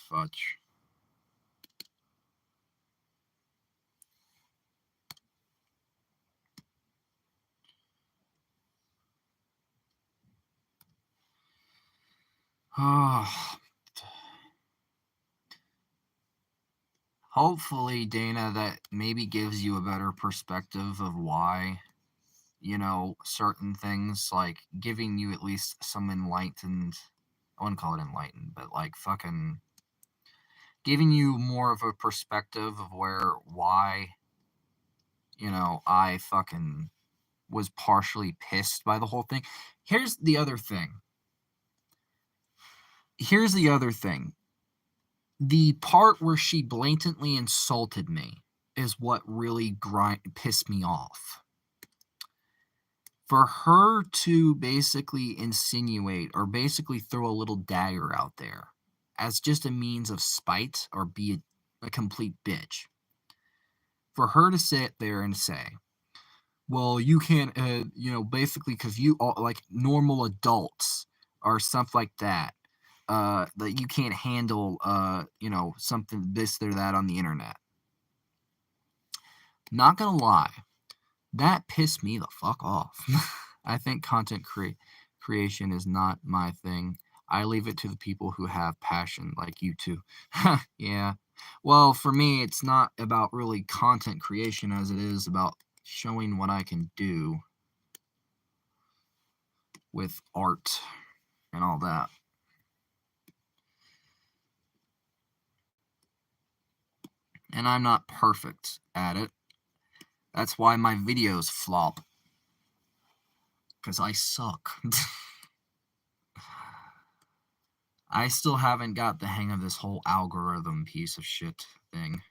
Fudge. Hopefully, Dana, that maybe gives you a better perspective of why, certain things, like giving you at least some enlightened, I wouldn't call it enlightened, but like fucking giving you more of a perspective of why, I fucking was partially pissed by the whole thing. Here's the other thing. The part where she blatantly insulted me is what really pissed me off. For her to basically insinuate or basically throw a little dagger out there as just a means of spite or be a complete bitch. For her to sit there and say, well, you can't, basically because you all like normal adults or stuff like that, that you can't handle, something this or that on the internet. Not gonna lie, that pissed me the fuck off. I think content creation is not my thing. I leave it to the people who have passion, like you two. Yeah. Well, for me, it's not about really content creation as it is about showing what I can do with art and all that. And I'm not perfect at it. That's why my videos flop. Because I suck. I still haven't got the hang of this whole algorithm piece of shit thing.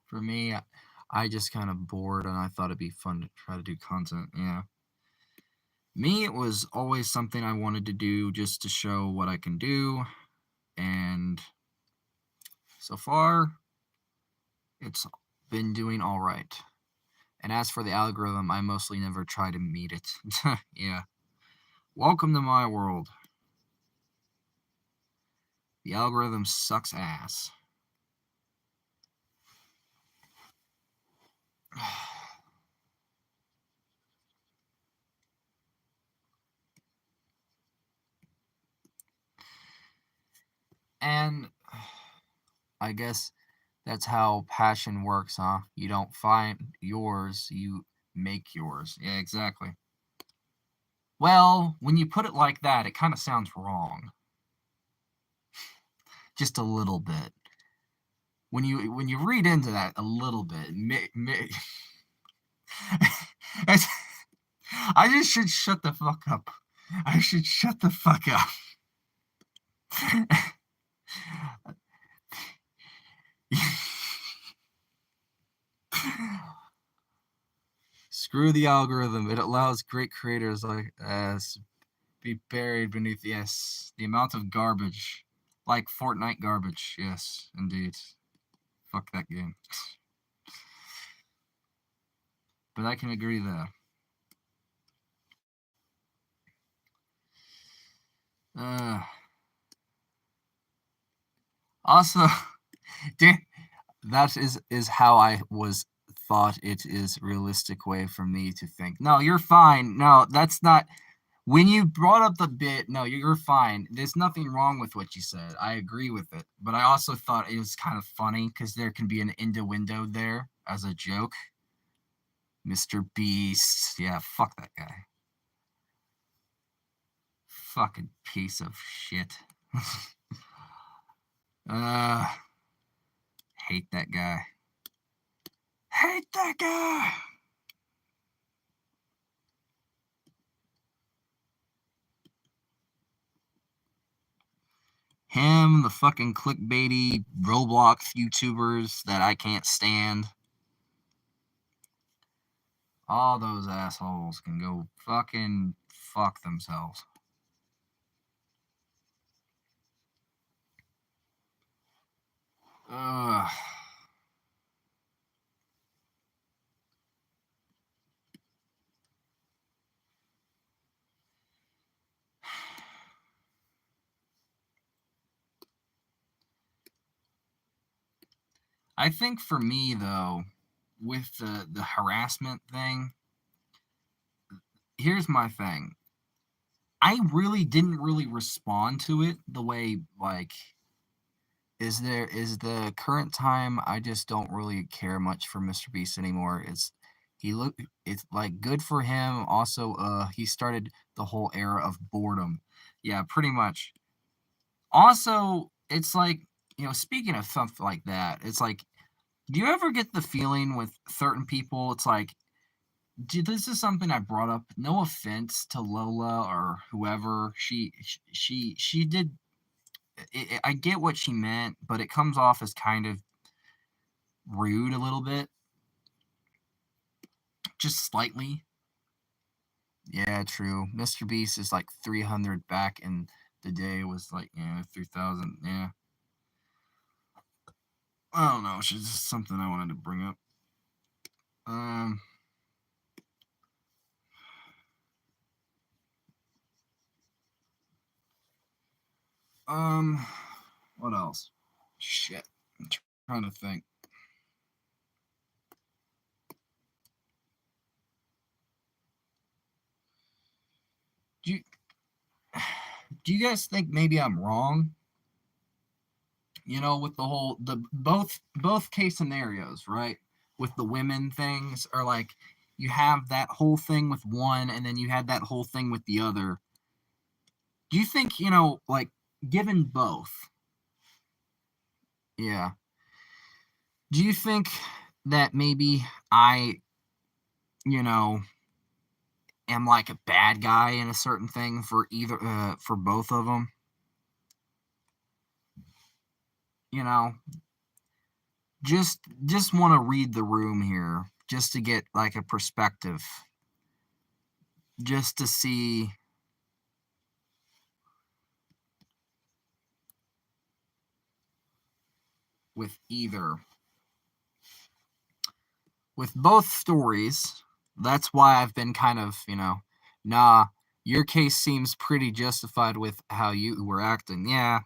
For me, I just kind of bored and I thought it'd be fun to try to do content. Yeah. Me, it was always something I wanted to do just to show what I can do. And so far, it's been doing all right. And as for the algorithm, I mostly never try to meet it. Yeah. Welcome to my world. The algorithm sucks ass. And I guess that's how passion works, huh? You don't find yours, you make yours. Yeah, exactly. Well, when you put it like that, it kind of sounds wrong. Just a little bit. When you read into that a little bit, I just should shut the fuck up. I should shut the fuck up. Screw the algorithm. It allows great creators like us Be buried beneath, yes, the amount of garbage. Like Fortnite garbage, yes, indeed. Fuck that game. But I can agree there. Uh, also, that is how I was thought it is realistic way for me to think. No, you're fine. No, that's not. When you brought up the bit, no, you're fine. There's nothing wrong with what you said. I agree with it. But I also thought it was kind of funny because there can be an innuendo there as a joke. Mr. Beast. Yeah, fuck that guy. Fucking piece of shit. uh, hate that guy. Hate that guy. Him, the fucking clickbaity Roblox YouTubers that I can't stand. All those assholes can go fucking fuck themselves. Ugh. I think for me though, with the harassment thing, here's my thing. I really didn't really respond to it the way like is the current time I just don't really care much for Mr. Beast anymore. It's like good for him. Also, he started the whole era of boredom. Yeah, pretty much. Also, it's like, speaking of something like that, it's like, do you ever get the feeling with certain people, it's like, this is something I brought up. No offense to Lola or whoever. She did. I get what she meant, but it comes off as kind of rude a little bit, just slightly. Yeah, true. Mr. Beast is like 300 back in the day. Was like 3,000. Yeah. I don't know. It's just something I wanted to bring up. Um. Um. What else? Shit. I'm trying to think. Do you, do you guys think maybe I'm wrong? With the both case scenarios, right? With the women things, or like you have that whole thing with one, and then you had that whole thing with the other. Do you think like given both? Yeah. Do you think that maybe I, you know, am like a bad guy in a certain thing for either for both of them? You know, just want to read the room here just to get like a perspective, just to see with either. With both stories, that's why I've been kind of, nah, your case seems pretty justified with how you were acting. Yeah.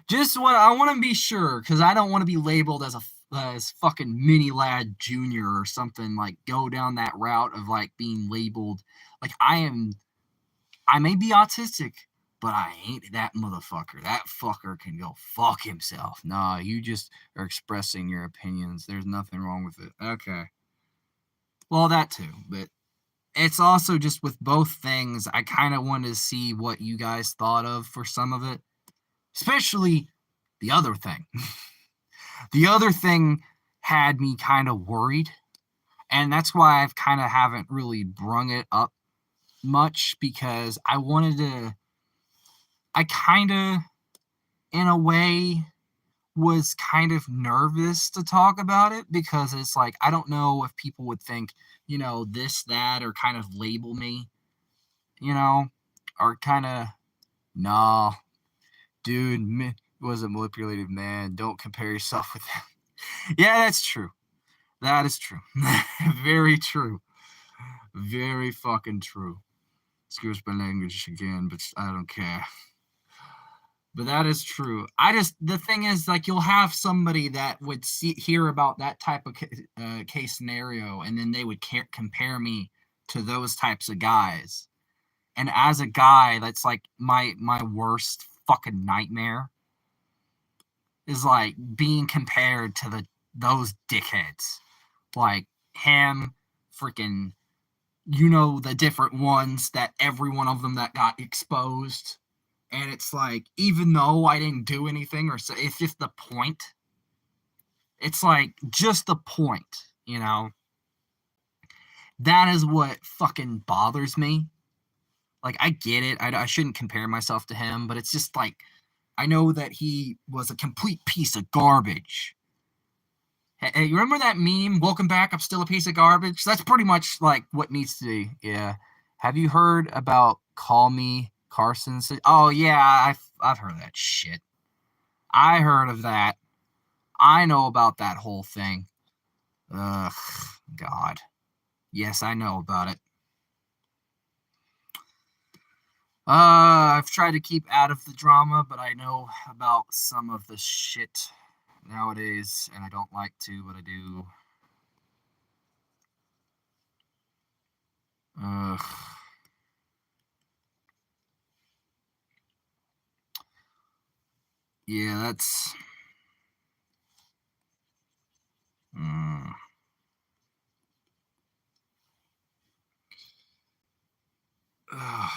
Just what I want to be sure, because I don't want to be labeled as fucking mini lad junior or something, like go down that route of like being labeled like I may be autistic, but I ain't that motherfucker. That fucker can go fuck himself. Nah, you just are expressing your opinions. There's nothing wrong with it. Okay. Well, that too, but it's also just with both things, I kind of wanted to see what you guys thought of for some of it, especially the other thing. The other thing had me kind of worried, and that's why I've kind of haven't really brung it up much because I kind of, in a way, was kind of nervous to talk about it because it's like I don't know if people would think, this, that, or kind of label me, or kind of, nah, dude, was a manipulative man. Don't compare yourself with him. Yeah, that's true. That is true. Very true. Very fucking true. Excuse my language again, but I don't care. But that is true. The thing is, like, you'll have somebody that would hear about that type of case scenario, and then they would compare me to those types of guys. And as a guy, that's like my worst fucking nightmare is like being compared to those dickheads, like him, freaking, the different ones that every one of them that got exposed. And it's like, even though I didn't do anything, or so, it's just the point. It's like just the point, That is what fucking bothers me. Like, I get it. I shouldn't compare myself to him, but it's just like, I know that he was a complete piece of garbage. Hey, you remember that meme? Welcome back, I'm still a piece of garbage. That's pretty much like what needs to be. Yeah. Have you heard about Call Me Carson? Oh yeah, I've heard of that shit. I heard of that. I know about that whole thing. Ugh, God. Yes, I know about it. I've tried to keep out of the drama, but I know about some of the shit nowadays, and I don't like to, but I do. Ugh. Yeah, that's. Mm. Ugh,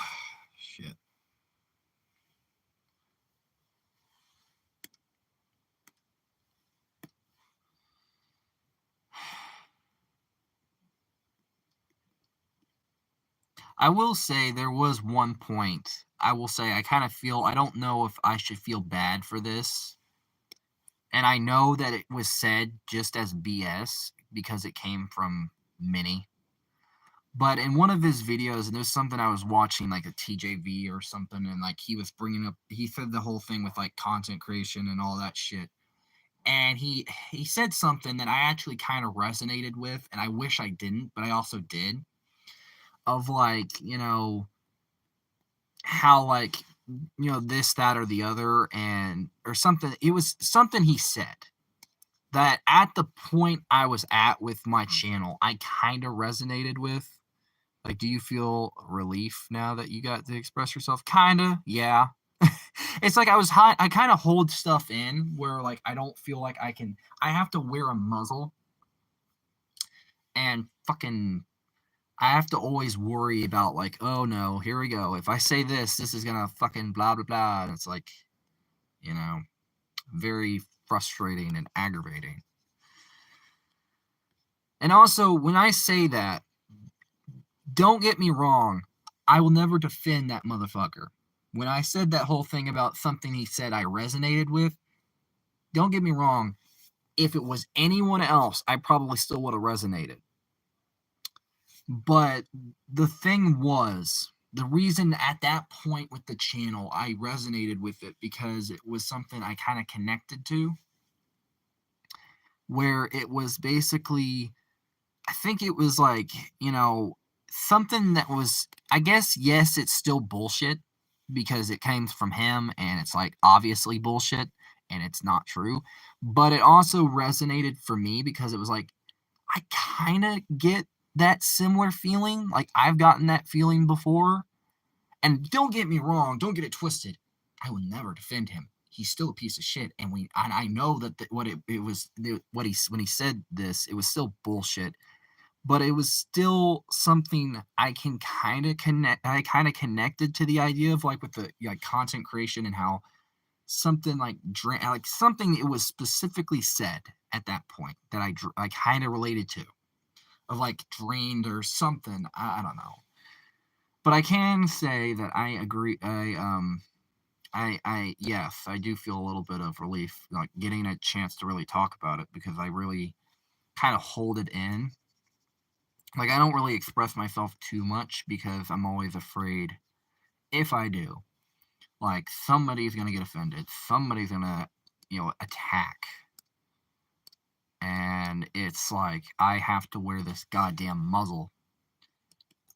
shit. I will say there was one point. I will say I kind of feel, I don't know if I should feel bad for this. And I know that it was said just as BS because it came from Minnie. But in one of his videos, and there's something I was watching, like a TJV or something, and like he was bringing up, he said the whole thing with like content creation and all that shit. And he said something that I actually kind of resonated with, and I wish I didn't, but I also did. Of like, how like, this, that, or the other, and or something. It was something he said that at the point I was at with my channel, I kind of resonated with. Like, do you feel relief now that you got to express yourself? Kinda, yeah. It's like I kind of hold stuff in where like I don't feel like I have to wear a muzzle and fucking I have to always worry about like, oh no, here we go. If I say this is gonna fucking blah blah blah. And it's like, you know, very frustrating and aggravating. And also, when I say that, don't get me wrong, I will never defend that motherfucker. When I said that whole thing about something he said I resonated with, don't get me wrong, if it was anyone else, I probably still would have resonated. But the thing was, the reason at that point with the channel, I resonated with it because it was something I kind of connected to, where it was basically, I think it was like, something that was, I guess, yes, it's still bullshit because it came from him and it's like obviously bullshit and it's not true. But it also resonated for me because it was like, I kind of get that similar feeling. Like I've gotten that feeling before. And don't get me wrong, don't get it twisted. I will never defend him. He's still a piece of shit, and I know that what it was what he when he said this, it was still bullshit, but it was still something I can kind of connect. I kind of connected to the idea of like with the like content creation and how something like something it was specifically said at that point that I kind of related to of like drained or something. I don't know. But I can say that I agree. yes, I do feel a little bit of relief, like getting a chance to really talk about it because I really kind of hold it in. Like I don't really express myself too much because I'm always afraid if I do, like somebody's gonna get offended, somebody's gonna, attack, and it's like I have to wear this goddamn muzzle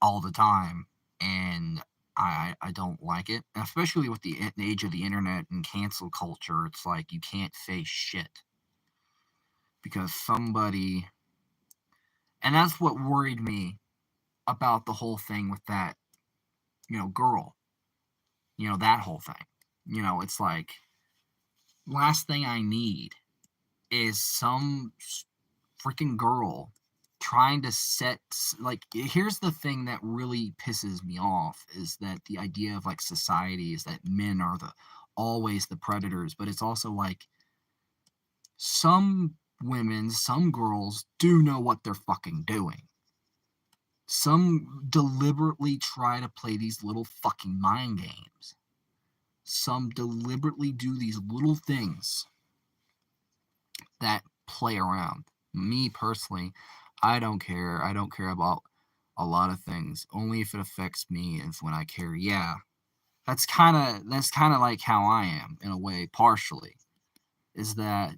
all the time, and I don't like it, especially with the age of the internet and cancel culture. It's like you can't say shit because somebody, and that's what worried me about the whole thing with that, girl, that whole thing. It's like last thing I need is some freaking girl trying to like here's the thing that really pisses me off is that the idea of like society is that men are the always the predators, but it's also like some women, some girls do know what they're fucking doing. Some deliberately try to play these little fucking mind games. Some deliberately do these little things that play around. Me personally, I don't care. I don't care about a lot of things. Only if it affects me is when I care. Yeah. That's kind of like how I am in a way, partially. Is that,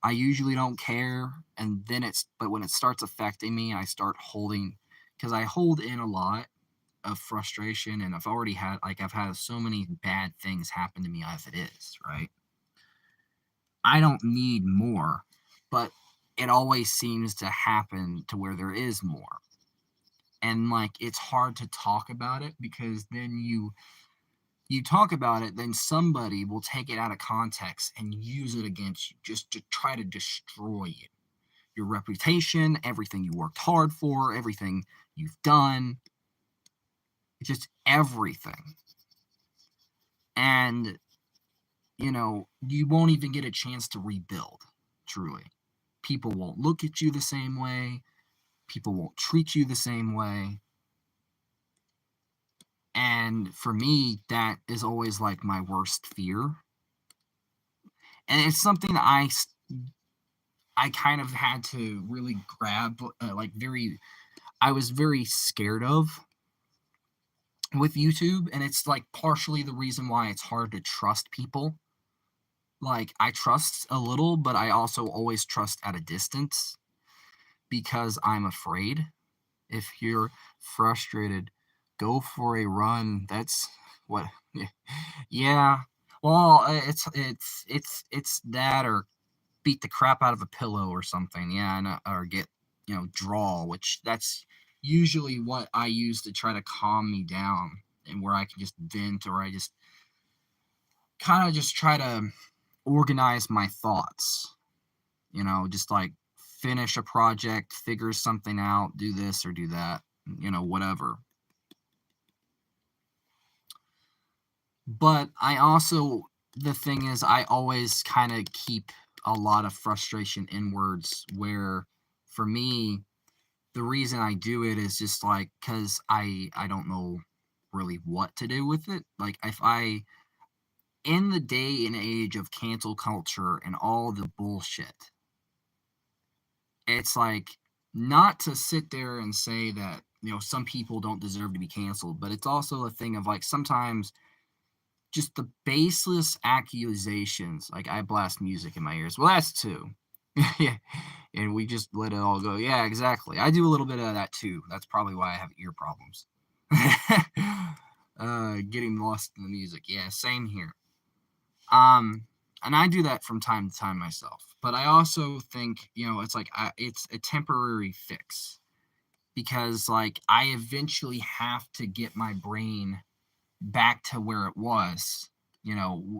I usually don't care, and then but when it starts affecting me, I start holding, because I hold in a lot of frustration, and I've had so many bad things happen to me as it is, right? I don't need more, but it always seems to happen to where there is more. And like it's hard to talk about it because then you talk about it, then somebody will take it out of context and use it against you just to try to destroy you. Your reputation, everything you worked hard for, everything you've done, just everything. And you won't even get a chance to rebuild, truly. People won't look at you the same way. People won't treat you the same way. And for me, that is always like my worst fear. And it's something that I kind of had to really grab, I was very scared of with YouTube. And it's like partially the reason why it's hard to trust people. Like, I trust a little, but I also always trust at a distance because I'm afraid. If you're frustrated, go for a run. That's what. Yeah. Well, it's that or beat the crap out of a pillow or something. Yeah, and or get draw, which that's usually what I use to try to calm me down and where I can just vent or I just kind of just try to organize my thoughts. Just like finish a project, figure something out, do this or do that, whatever. But the thing is, I always kind of keep a lot of frustration inwards where for me, the reason I do it is just like, cause I don't know really what to do with it. Like in the day and age of cancel culture and all the bullshit, it's like not to sit there and say that, some people don't deserve to be canceled, but it's also a thing of like sometimes just the baseless accusations. Like I blast music in my ears. Well, that's too. Yeah. And we just let it all go. Yeah, exactly. I do a little bit of that too. That's probably why I have ear problems. Getting lost in the music. Yeah, same here. And I do that from time to time myself. But I also think, it's like it's a temporary fix because like I eventually have to get my brain back to where it was,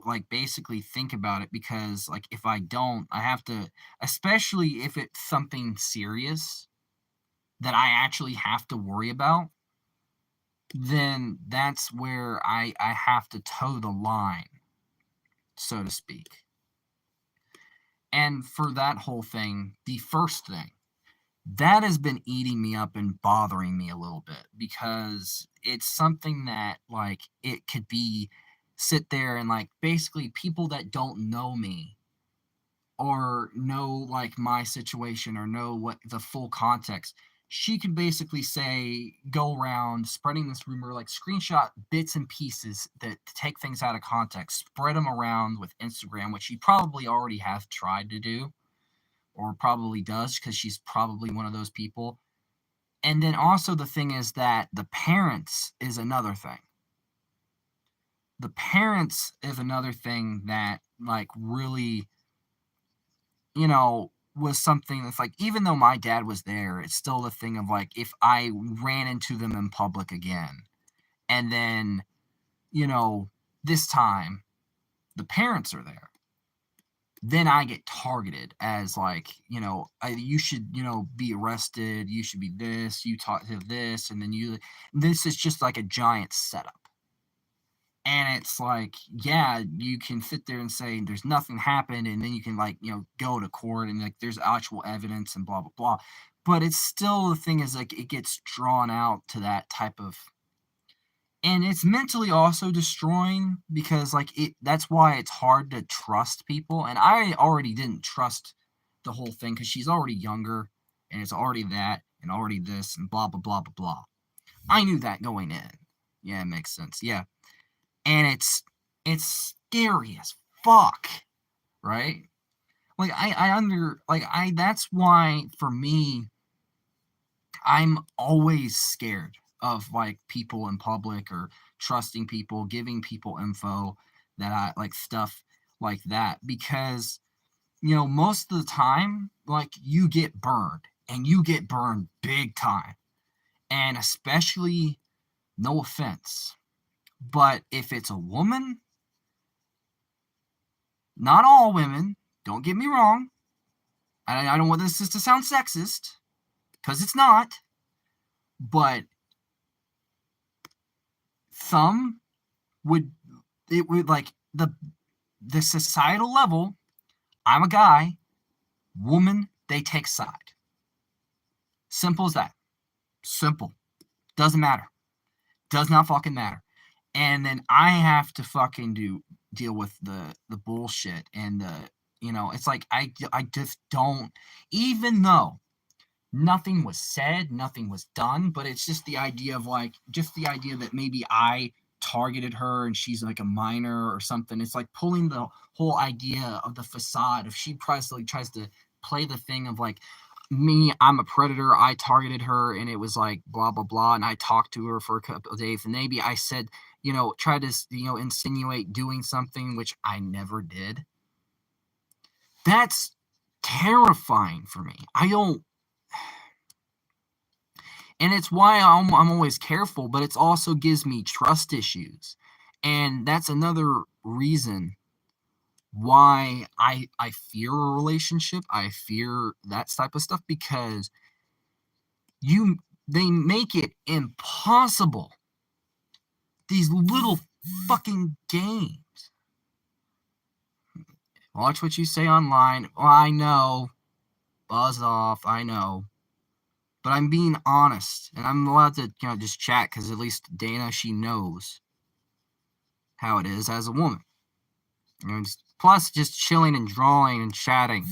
like basically think about it because like if I don't, I have to, especially if it's something serious that I actually have to worry about, then that's where I have to toe the line, so to speak. And for that whole thing, the first thing that has been eating me up and bothering me a little bit because it's something that like it could be sit there and like basically people that don't know me or know like my situation or know what the full context, she could basically say, go around spreading this rumor, like screenshot bits and pieces that take things out of context, spread them around with Instagram, which she probably already have tried to do or probably does because she's probably one of those people. And then also the thing is that the parents is another thing. The parents is another thing that like really, you know, was something that's like, even though my dad was there, it's still the thing of like, if I ran into them in public again, and then, you know, this time the parents are there, then I get targeted as like, you know, you should, you know, be arrested. You should be this, you talk to this, and then this is just like a giant setup. And it's like, yeah, you can sit there and say there's nothing happened, and then you can like, you know, go to court and like there's actual evidence and blah blah blah. But it's still the thing is like it gets drawn out to that type of, and it's mentally also destroying because like that's why it's hard to trust people. And I already didn't trust the whole thing because she's already younger and it's already that and already this and blah blah blah blah blah. I knew that going in. Yeah, it makes sense. Yeah. And it's scary as fuck, right? Like that's why for me I'm always scared of like people in public or trusting people, giving people info that I like stuff like that because you know most of the time like you get burned and you get burned big time. And especially, no offense, but if it's a woman, not all women, don't get me wrong. I don't want this to sound sexist, because it's not. But some would, it would like the societal level. I'm a guy, woman, they take side. Simple as that. Simple. Doesn't matter. Does not fucking matter. And then I have to fucking deal with the bullshit and the, you know, it's like I just don't, even though nothing was said, nothing was done, but it's just the idea of like, just the idea that maybe I targeted her and she's like a minor or something. It's like pulling the whole idea of the facade. If she probably tries to play the thing of like, me, I'm a predator, I targeted her and it was like blah blah blah, and I talked to her for a couple of days and maybe I said, you know, try to, you know, insinuate doing something which I never did. That's terrifying for me. I don't, and it's why I'm always careful, but it also gives me trust issues. And that's another reason why I fear a relationship. I fear that type of stuff because they make it impossible. These little fucking games. Watch what you say online. Well, I know. Buzz off. I know. But I'm being honest, and I'm allowed to, you know, just chat because at least Dana, she knows how it is as a woman. You know, plus, just chilling and drawing and chatting.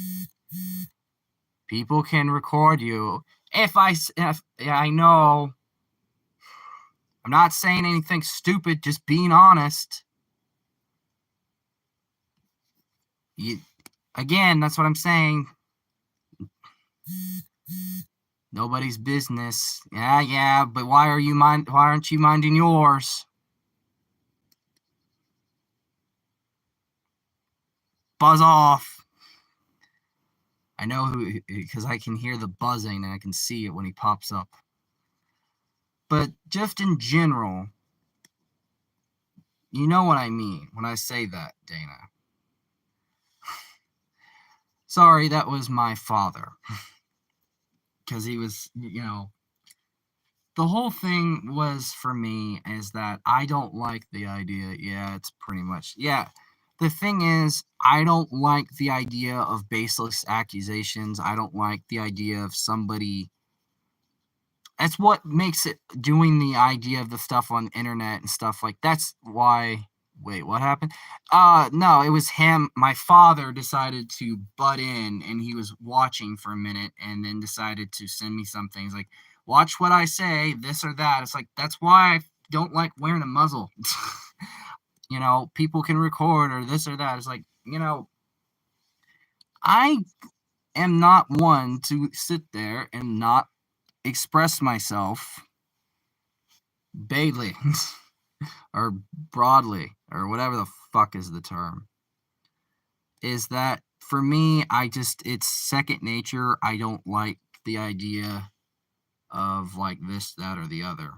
People can record you. If yeah, I know. I'm not saying anything stupid, just being honest. Again, that's what I'm saying. Nobody's business. Yeah, but why aren't you minding yours? Buzz off. I know who, because I can hear the buzzing and I can see it when he pops up. But just in general, you know what I mean when I say that, Dana. Sorry, that was my father. Because he was, you know, the whole thing was for me is that I don't like the idea. Yeah, it's pretty much, yeah. The thing is, I don't like the idea of baseless accusations. I don't like the idea of somebody. That's what makes it doing the idea of the stuff on the internet and stuff like that's why Wait, what happened? No, it was him. My father decided to butt in, and he was watching for a minute, and then decided to send me something. He's like, "Watch what I say, this or that." It's like, that's why I don't like wearing a muzzle. People can record or this or that. It's like, I am not one to sit there and not express myself vaguely or broadly or whatever the fuck is the term. Is that for me, it's second nature. I don't like the idea of like this, that, or the other.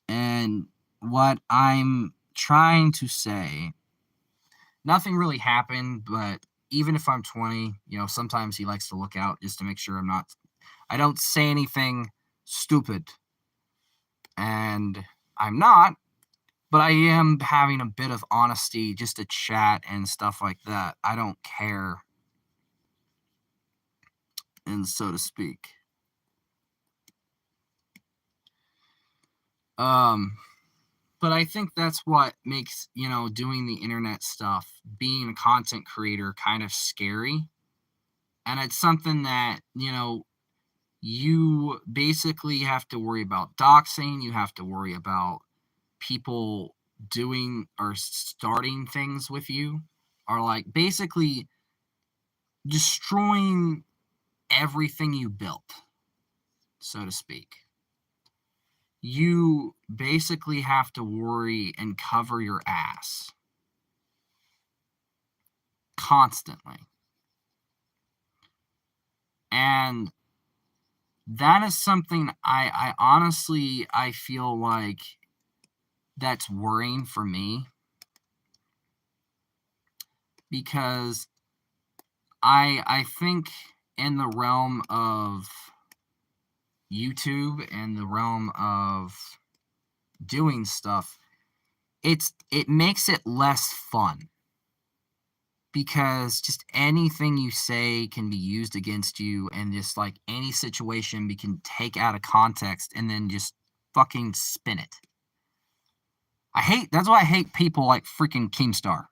And what I'm trying to say, nothing really happened, but even if I'm 20, sometimes he likes to look out just to make sure I don't say anything stupid. And I'm not, but I am having a bit of honesty just to chat and stuff like that. I don't care, and so to speak. But I think that's what makes, doing the internet stuff, being a content creator, kind of scary. And it's something that, you basically have to worry about doxing. You have to worry about people doing or starting things with you, or like basically destroying everything you built, so to speak. You basically have to worry and cover your ass constantly. And that is something I honestly, I feel like that's worrying for me, because I think in the realm of YouTube and the realm of doing stuff, it makes it less fun, because just anything you say can be used against you, and just like any situation we can take out of context and then just fucking spin it. That's why I hate people like freaking Keemstar.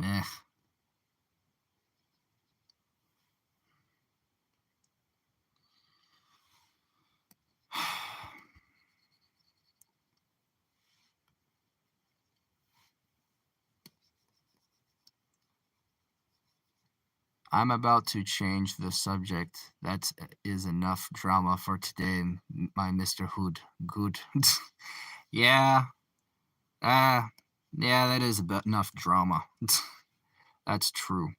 Eh. I'm about to change the subject. That is enough drama for today, my Mr. Hood. Good. Yeah. Yeah, that is about enough drama. That's true.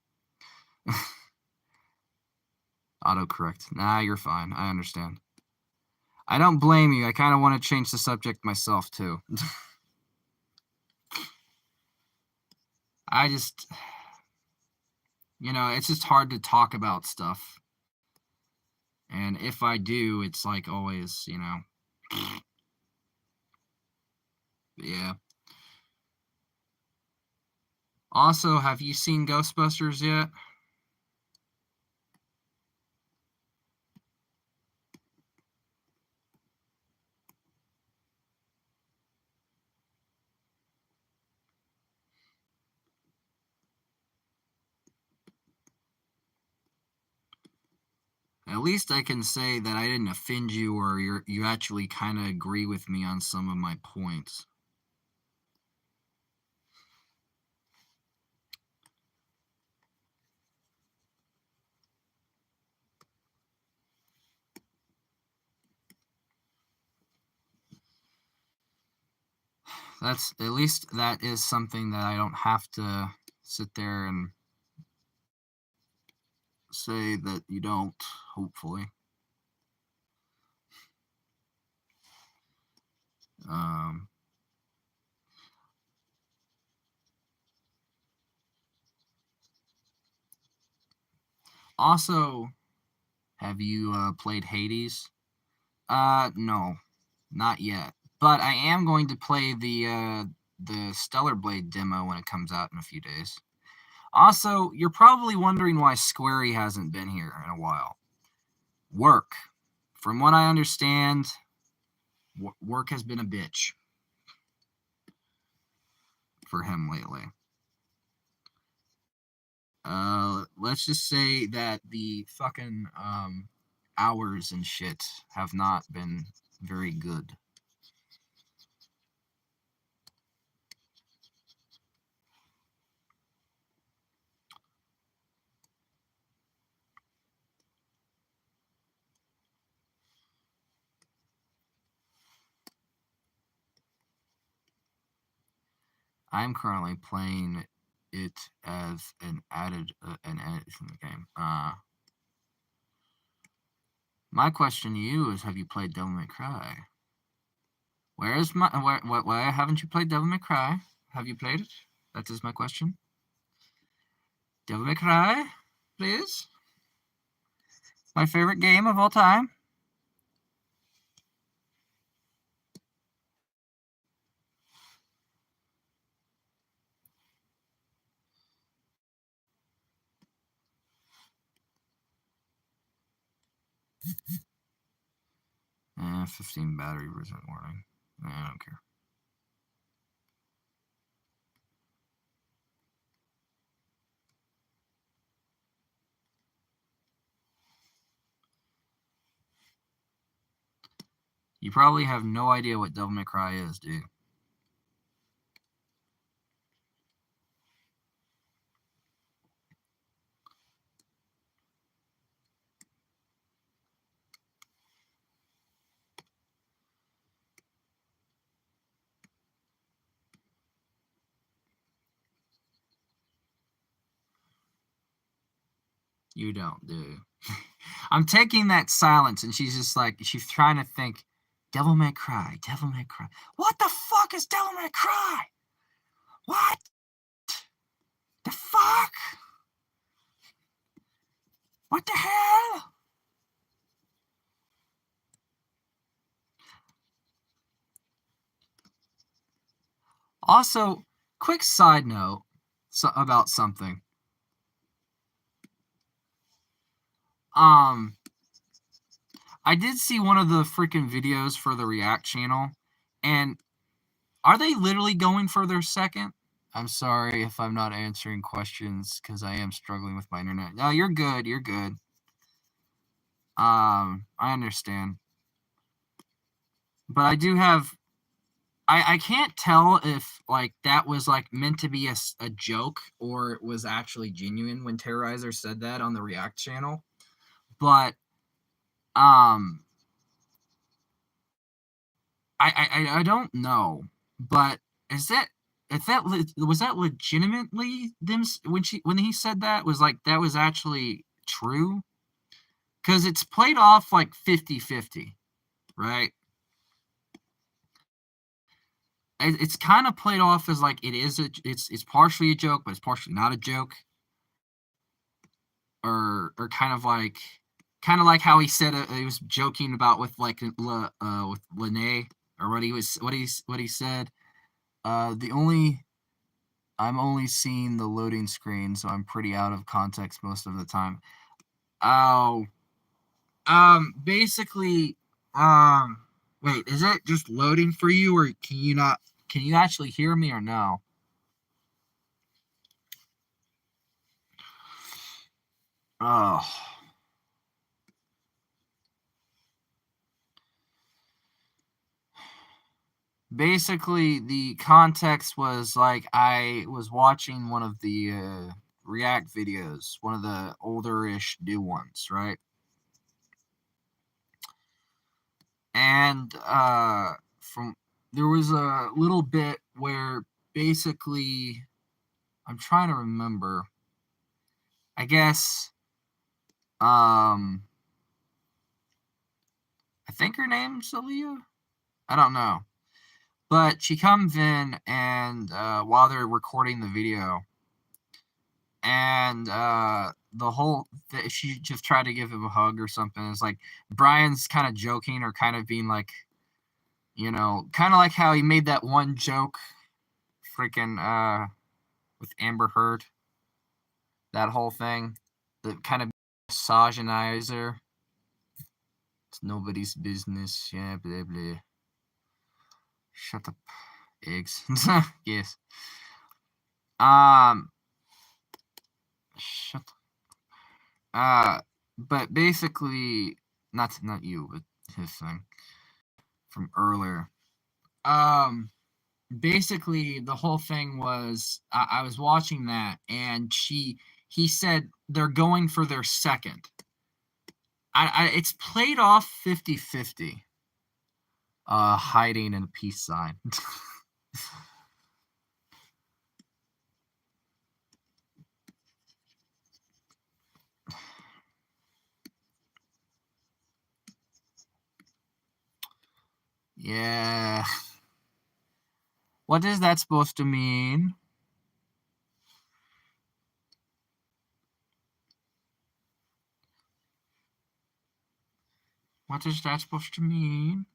Autocorrect. Nah, you're fine. I understand. I don't blame you. I kind of want to change the subject myself, too. I just, it's just hard to talk about stuff. And if I do, it's like always, yeah. Also, have you seen Ghostbusters yet? At least I can say that I didn't offend you, or you actually kind of agree with me on some of my points. That's at least that is something that I don't have to sit there and say that you don't, hopefully. Um, Also, have you played Hades? No, not yet. But I am going to play the Stellar Blade demo when it comes out in a few days. Also, you're probably wondering why Squarey hasn't been here in a while. Work. from what I understand, work has been a bitch for him lately. Let's just say that the fucking hours and shit have not been very good. I'm currently playing it as an added in the game. My question to you is: have you played Devil May Cry? Where haven't you played Devil May Cry? Have you played it? That is my question. Devil May Cry, please. My favorite game of all time. And 15 battery reset warning. I don't care. You probably have no idea what Devil May Cry is, dude. You don't, do. I'm taking that silence, and she's just like, she's trying to think, Devil May Cry, Devil May Cry. What the fuck is Devil May Cry? What? The fuck? What the hell? Also, quick side note about something. I did see one of the freaking videos for the React channel, and are they literally going for their second? I'm sorry if I'm not answering questions because I am struggling with my internet. No, you're good. You're good. I understand. But I do have. I can't tell if like that was like meant to be a joke or it was actually genuine when Terrorizer said that on the React channel. But I don't know. But was that legitimately them when he said that was like that was actually true? Because it's played off like 50-50, right? It's kind of played off as like it's partially a joke, but it's partially not a joke, or kind of like how he said he was joking about with like with Lene, or what he said. I'm only seeing the loading screen, so I'm pretty out of context most of the time. Oh, basically, wait, is it just loading for you, or can you not? Can you actually hear me or no? Oh. Basically, the context was like I was watching one of the React videos, one of the older-ish new ones, right? And from there was a little bit where basically I'm trying to remember. I guess I think her name's Aaliyah. I don't know. But she comes in and while they're recording the video, and she just tried to give him a hug or something. It's like Brian's kind of joking or kind of being like, kind of like how he made that one joke, freaking with Amber Heard, that whole thing, the kind of misogynizer It's nobody's business. Yeah, blah blah. Shut up, eggs. Yes. Um. Shut. But basically, not you, but his thing from earlier. Um. Basically, the whole thing was I was watching that, and he said they're going for their second. It's played off 50-50. Hiding in a peace sign. Yeah. What is that supposed to mean? What is that supposed to mean?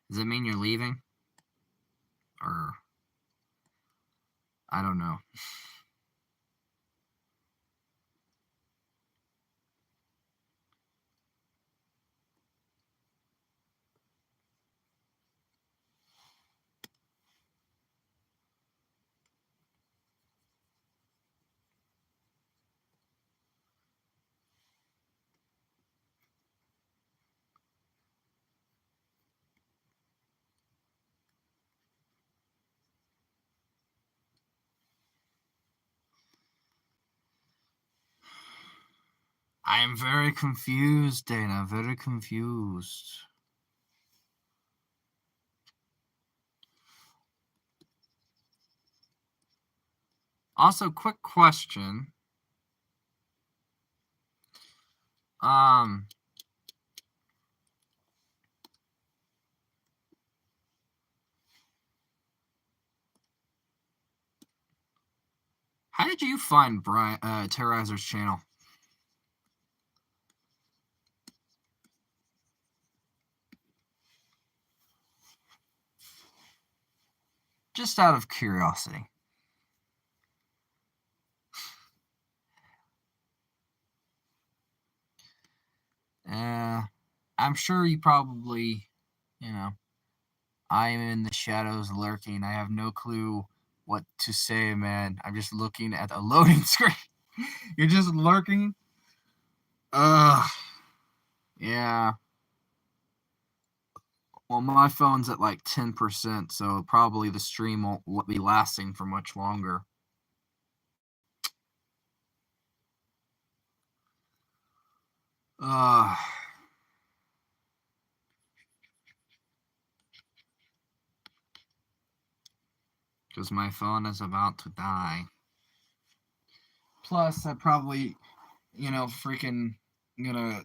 Does it mean you're leaving? Or I don't know. I am very confused, Dana. Very confused. Also, quick question. Um, how did you find Terrorizer's channel? Just out of curiosity. I'm sure you probably, I am in the shadows lurking. I have no clue what to say, man. I'm just looking at a loading screen. You're just lurking? Yeah. Well, my phone's at like 10%, so probably the stream won't be lasting for much longer. Because my phone is about to die. Plus, I probably, freaking gonna.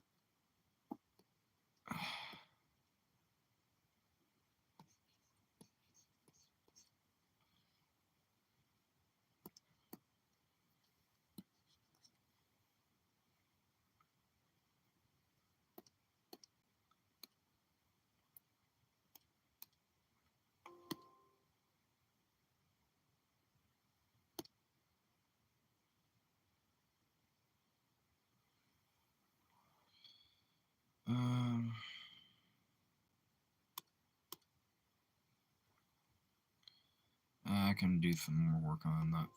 I can do some more work on it. I'm not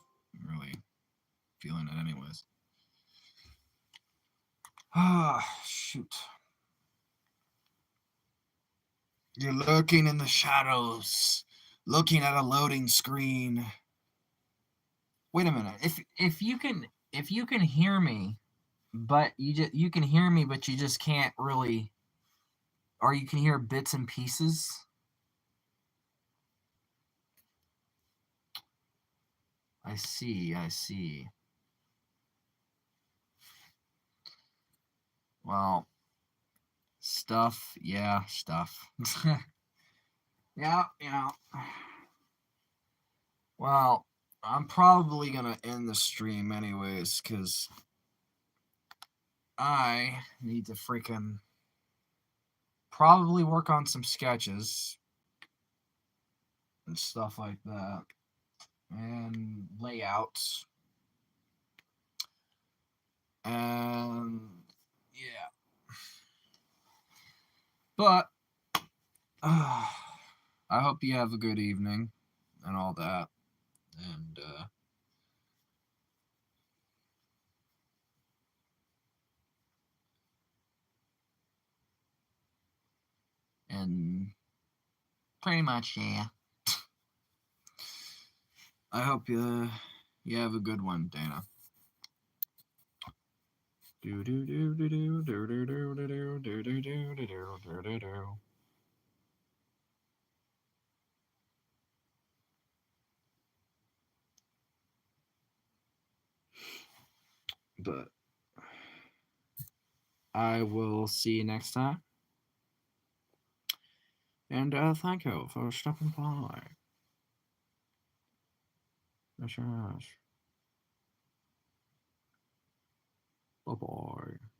really feeling it anyways. Shoot. You're lurking in the shadows, looking at a loading screen. Wait a minute. If you can hear me, but you can hear me, but you just can't really, or you can hear bits and pieces. I see. Well, stuff. Yeah, stuff. Yeah. Well, I'm probably gonna end the stream anyways, because I need to freaking probably work on some sketches. and stuff like that, and layouts, and yeah. But I hope you have a good evening and all that, and pretty much, yeah. I hope you have a good one, Dana. Do do do do do do do do do do do do do do do do. But I will see you next time. And thank you for stopping by. Yes, yes. Bye bye.